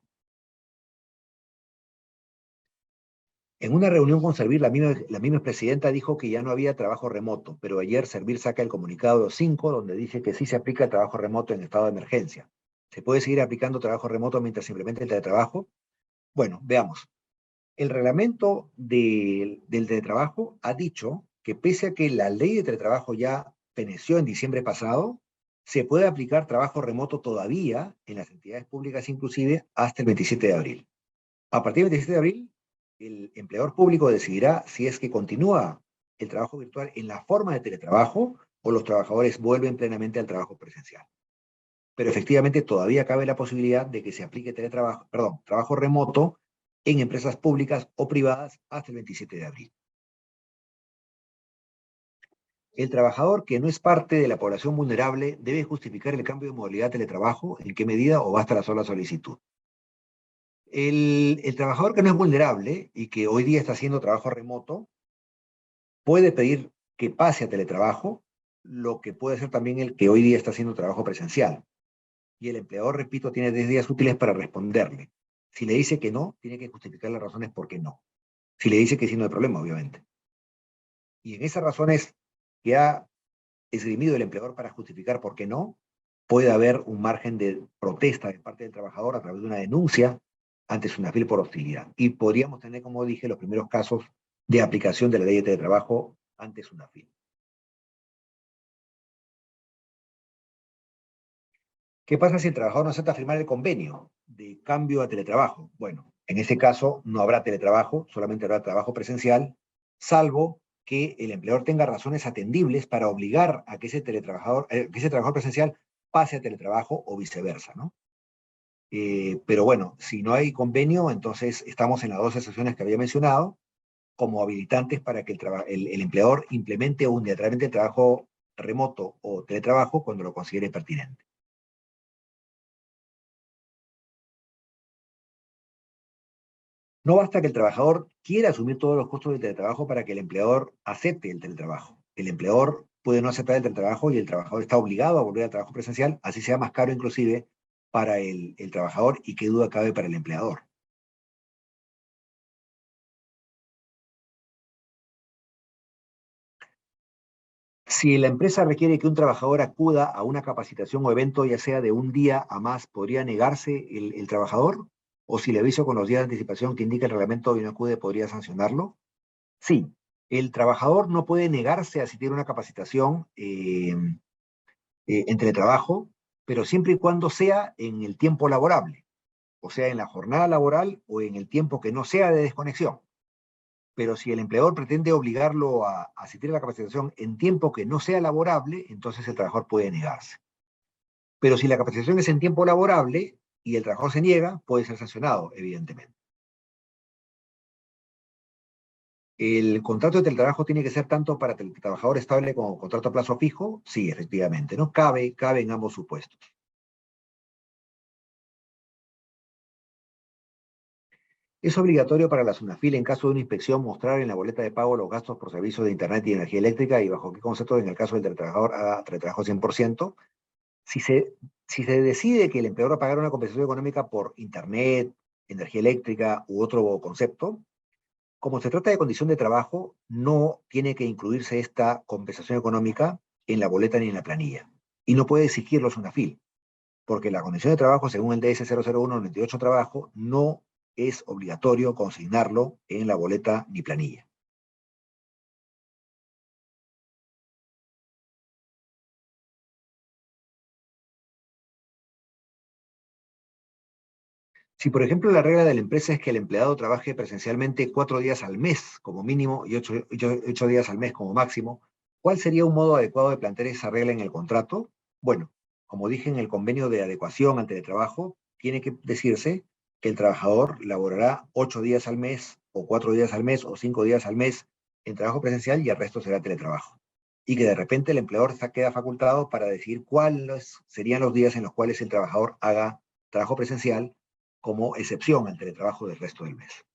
En una reunión con Servir, la misma presidenta dijo que ya no había trabajo remoto, pero ayer Servir saca el comunicado 5 donde dice que sí se aplica el trabajo remoto en estado de emergencia. ¿Se puede seguir aplicando trabajo remoto mientras se implementa el teletrabajo? Bueno, veamos. El reglamento del teletrabajo ha dicho que pese a que la ley de teletrabajo ya feneció en diciembre pasado, se puede aplicar trabajo remoto todavía en las entidades públicas inclusive hasta el 27 de abril. A partir del 27 de abril, el empleador público decidirá si es que continúa el trabajo virtual en la forma de teletrabajo o los trabajadores vuelven plenamente al trabajo presencial. Pero efectivamente todavía cabe la posibilidad de que se aplique trabajo remoto en empresas públicas o privadas hasta el 27 de abril. El trabajador que no es parte de la población vulnerable debe justificar el cambio de modalidad de teletrabajo, en qué medida o basta la sola solicitud. El trabajador que no es vulnerable y que hoy día está haciendo trabajo remoto puede pedir que pase a teletrabajo, lo que puede ser también el que hoy día está haciendo trabajo presencial. Y el empleador, repito, tiene 10 días útiles para responderle. Si le dice que no, tiene que justificar las razones por qué no. Si le dice que sí, no hay problema, obviamente. Y en esas razones que ha esgrimido el empleador para justificar por qué no, puede haber un margen de protesta de parte del trabajador a través de una denuncia ante SUNAFIL por hostilidad. Y podríamos tener, como dije, los primeros casos de aplicación de la ley de teletrabajo ante SUNAFIL. ¿Qué pasa si el trabajador no acepta firmar el convenio de cambio a teletrabajo? Bueno, en ese caso no habrá teletrabajo, solamente habrá trabajo presencial, salvo que el empleador tenga razones atendibles para obligar a que ese trabajador presencial pase a teletrabajo o viceversa, ¿no? Pero bueno, si no hay convenio, entonces estamos en las dos excepciones que había mencionado como habilitantes para que el empleador implemente unilateralmente el trabajo remoto o teletrabajo cuando lo considere pertinente. No basta que el trabajador quiera asumir todos los costos del teletrabajo para que el empleador acepte el teletrabajo. El empleador puede no aceptar el teletrabajo y el trabajador está obligado a volver al trabajo presencial, así sea más caro inclusive para el trabajador y qué duda cabe para el empleador. Si la empresa requiere que un trabajador acuda a una capacitación o evento, ya sea de un día a más, ¿podría negarse el trabajador? ¿O si le aviso con los días de anticipación que indica el reglamento y no acude, podría sancionarlo? Sí, el trabajador no puede negarse a asistir a una capacitación en teletrabajo, pero siempre y cuando sea en el tiempo laborable, o sea, en la jornada laboral o en el tiempo que no sea de desconexión. Pero si el empleador pretende obligarlo a asistir a la capacitación en tiempo que no sea laborable, entonces el trabajador puede negarse. Pero si la capacitación es en tiempo laborable y el trabajador se niega, puede ser sancionado, evidentemente. ¿El contrato de teletrabajo tiene que ser tanto para trabajador estable como contrato a plazo fijo? Sí, efectivamente, ¿no? Cabe en ambos supuestos. Es obligatorio para la SUNAFIL en caso de una inspección mostrar en la boleta de pago los gastos por servicios de Internet y energía eléctrica y bajo qué concepto en el caso del teletrabajador haga teletrabajo 100%. Si se, si se decide que el empleador va a pagar una compensación económica por Internet, energía eléctrica u otro concepto, como se trata de condición de trabajo, no tiene que incluirse esta compensación económica en la boleta ni en la planilla. Y no puede exigirlo SUNAFIL, porque la condición de trabajo, según el DS 001-98 trabajo, no es obligatorio consignarlo en la boleta ni planilla. Si, por ejemplo, la regla de la empresa es que el empleado trabaje presencialmente 4 días al mes como mínimo y 8 días al mes como máximo, ¿cuál sería un modo adecuado de plantear esa regla en el contrato? Bueno, como dije en el convenio de adecuación ante el trabajo, tiene que decirse que el trabajador laborará 8 días al mes o 4 días al mes o 5 días al mes en trabajo presencial y el resto será teletrabajo. Y que de repente el empleador queda facultado para decir cuáles serían los días en los cuales el trabajador haga trabajo presencial como excepción al teletrabajo del resto del mes.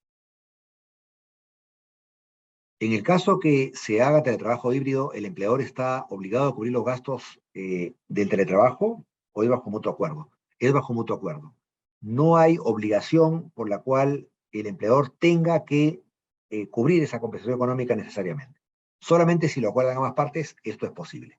En el caso que se haga teletrabajo híbrido, el empleador está obligado a cubrir los gastos del teletrabajo o es bajo mutuo acuerdo. Es bajo mutuo acuerdo. No hay obligación por la cual el empleador tenga que cubrir esa compensación económica necesariamente. Solamente si lo acuerdan ambas partes, esto es posible.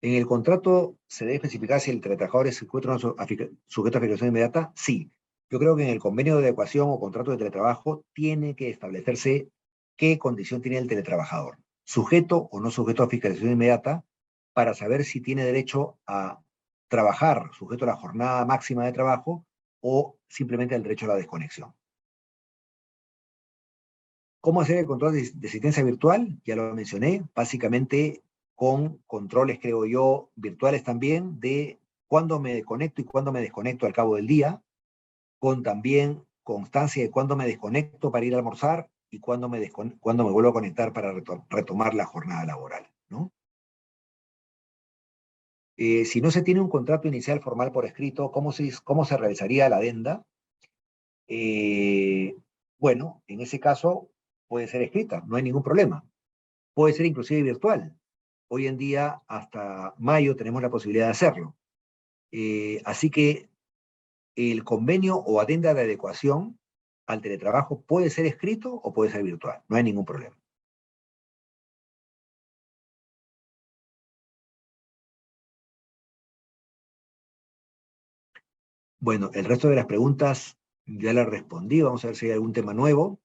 En el contrato se debe especificar si el teletrabajador es sujeto a afiliación inmediata. Sí. Yo creo que en el convenio de adecuación o contrato de teletrabajo tiene que establecerse qué condición tiene el teletrabajador, sujeto o no sujeto a fiscalización inmediata, para saber si tiene derecho a trabajar sujeto a la jornada máxima de trabajo o simplemente al derecho a la desconexión. ¿Cómo hacer el control de asistencia virtual? Ya lo mencioné, básicamente con controles, creo yo, virtuales también, de cuándo me conecto y cuándo me desconecto al cabo del día, con también constancia de cuándo me desconecto para ir a almorzar y cuándo me vuelvo a conectar para retomar la jornada laboral, ¿no? Si no se tiene un contrato inicial formal por escrito, ¿cómo se realizaría la adenda? Eh, bueno, en ese caso puede ser escrita, no hay ningún problema. Puede ser inclusive virtual. Hoy en día, hasta mayo, tenemos la posibilidad de hacerlo. Así que el convenio o adenda de adecuación al teletrabajo puede ser escrito o puede ser virtual. No hay ningún problema. Bueno, el resto de las preguntas ya las respondí. Vamos a ver si hay algún tema nuevo.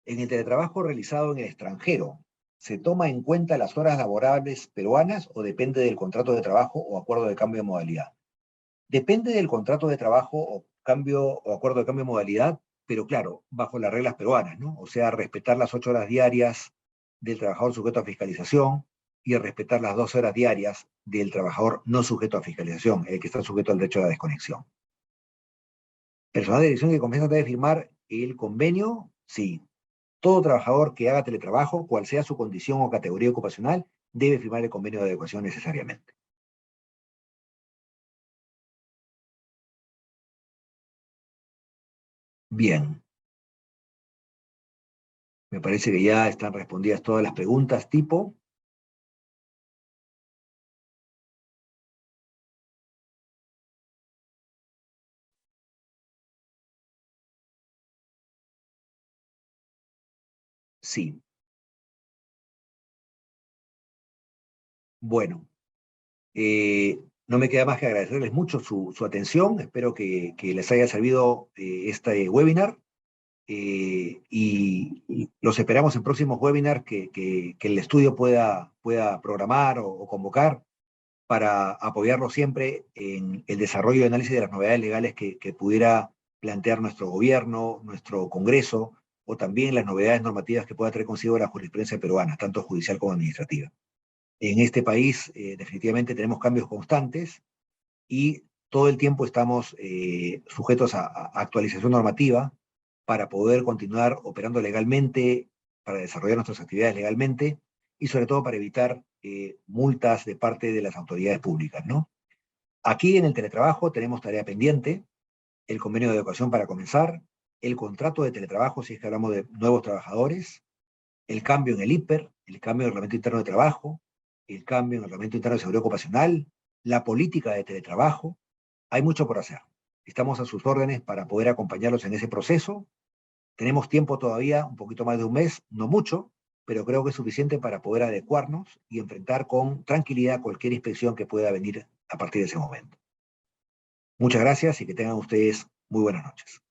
En el teletrabajo realizado en el extranjero, ¿se toma en cuenta las horas laborables peruanas o depende del contrato de trabajo o acuerdo de cambio de modalidad? Depende del contrato de trabajo o acuerdo de cambio de modalidad, pero claro, bajo las reglas peruanas, ¿no? O sea, respetar las 8 horas diarias del trabajador sujeto a fiscalización y respetar las 12 horas diarias del trabajador no sujeto a fiscalización, el que está sujeto al derecho a la desconexión. Personal de dirección que confianza debe firmar el convenio, sí. Todo trabajador que haga teletrabajo, cual sea su condición o categoría ocupacional, debe firmar el convenio de adecuación necesariamente. Bien, me parece que ya están respondidas todas las preguntas tipo. Sí. Bueno, no me queda más que agradecerles mucho su atención. Espero que les haya servido este webinar. Y los esperamos en próximos webinars que el estudio pueda programar o convocar para apoyarlo siempre en el desarrollo y análisis de las novedades legales que pudiera plantear nuestro gobierno, nuestro Congreso, o también las novedades normativas que pueda traer consigo la jurisprudencia peruana, tanto judicial como administrativa. En este país definitivamente tenemos cambios constantes y todo el tiempo estamos sujetos a actualización normativa para poder continuar operando legalmente, para desarrollar nuestras actividades legalmente y sobre todo para evitar multas de parte de las autoridades públicas, ¿no? Aquí en el teletrabajo tenemos tarea pendiente, el convenio de educación para comenzar, el contrato de teletrabajo si es que hablamos de nuevos trabajadores, el cambio en el IPER, el cambio en el reglamento interno de trabajo, el cambio en el reglamento interno de seguridad ocupacional, la política de teletrabajo. Hay mucho por hacer. Estamos a sus órdenes para poder acompañarlos en ese proceso. Tenemos tiempo todavía, un poquito más de un mes, no mucho, pero creo que es suficiente para poder adecuarnos y enfrentar con tranquilidad cualquier inspección que pueda venir a partir de ese momento. Muchas gracias y que tengan ustedes muy buenas noches.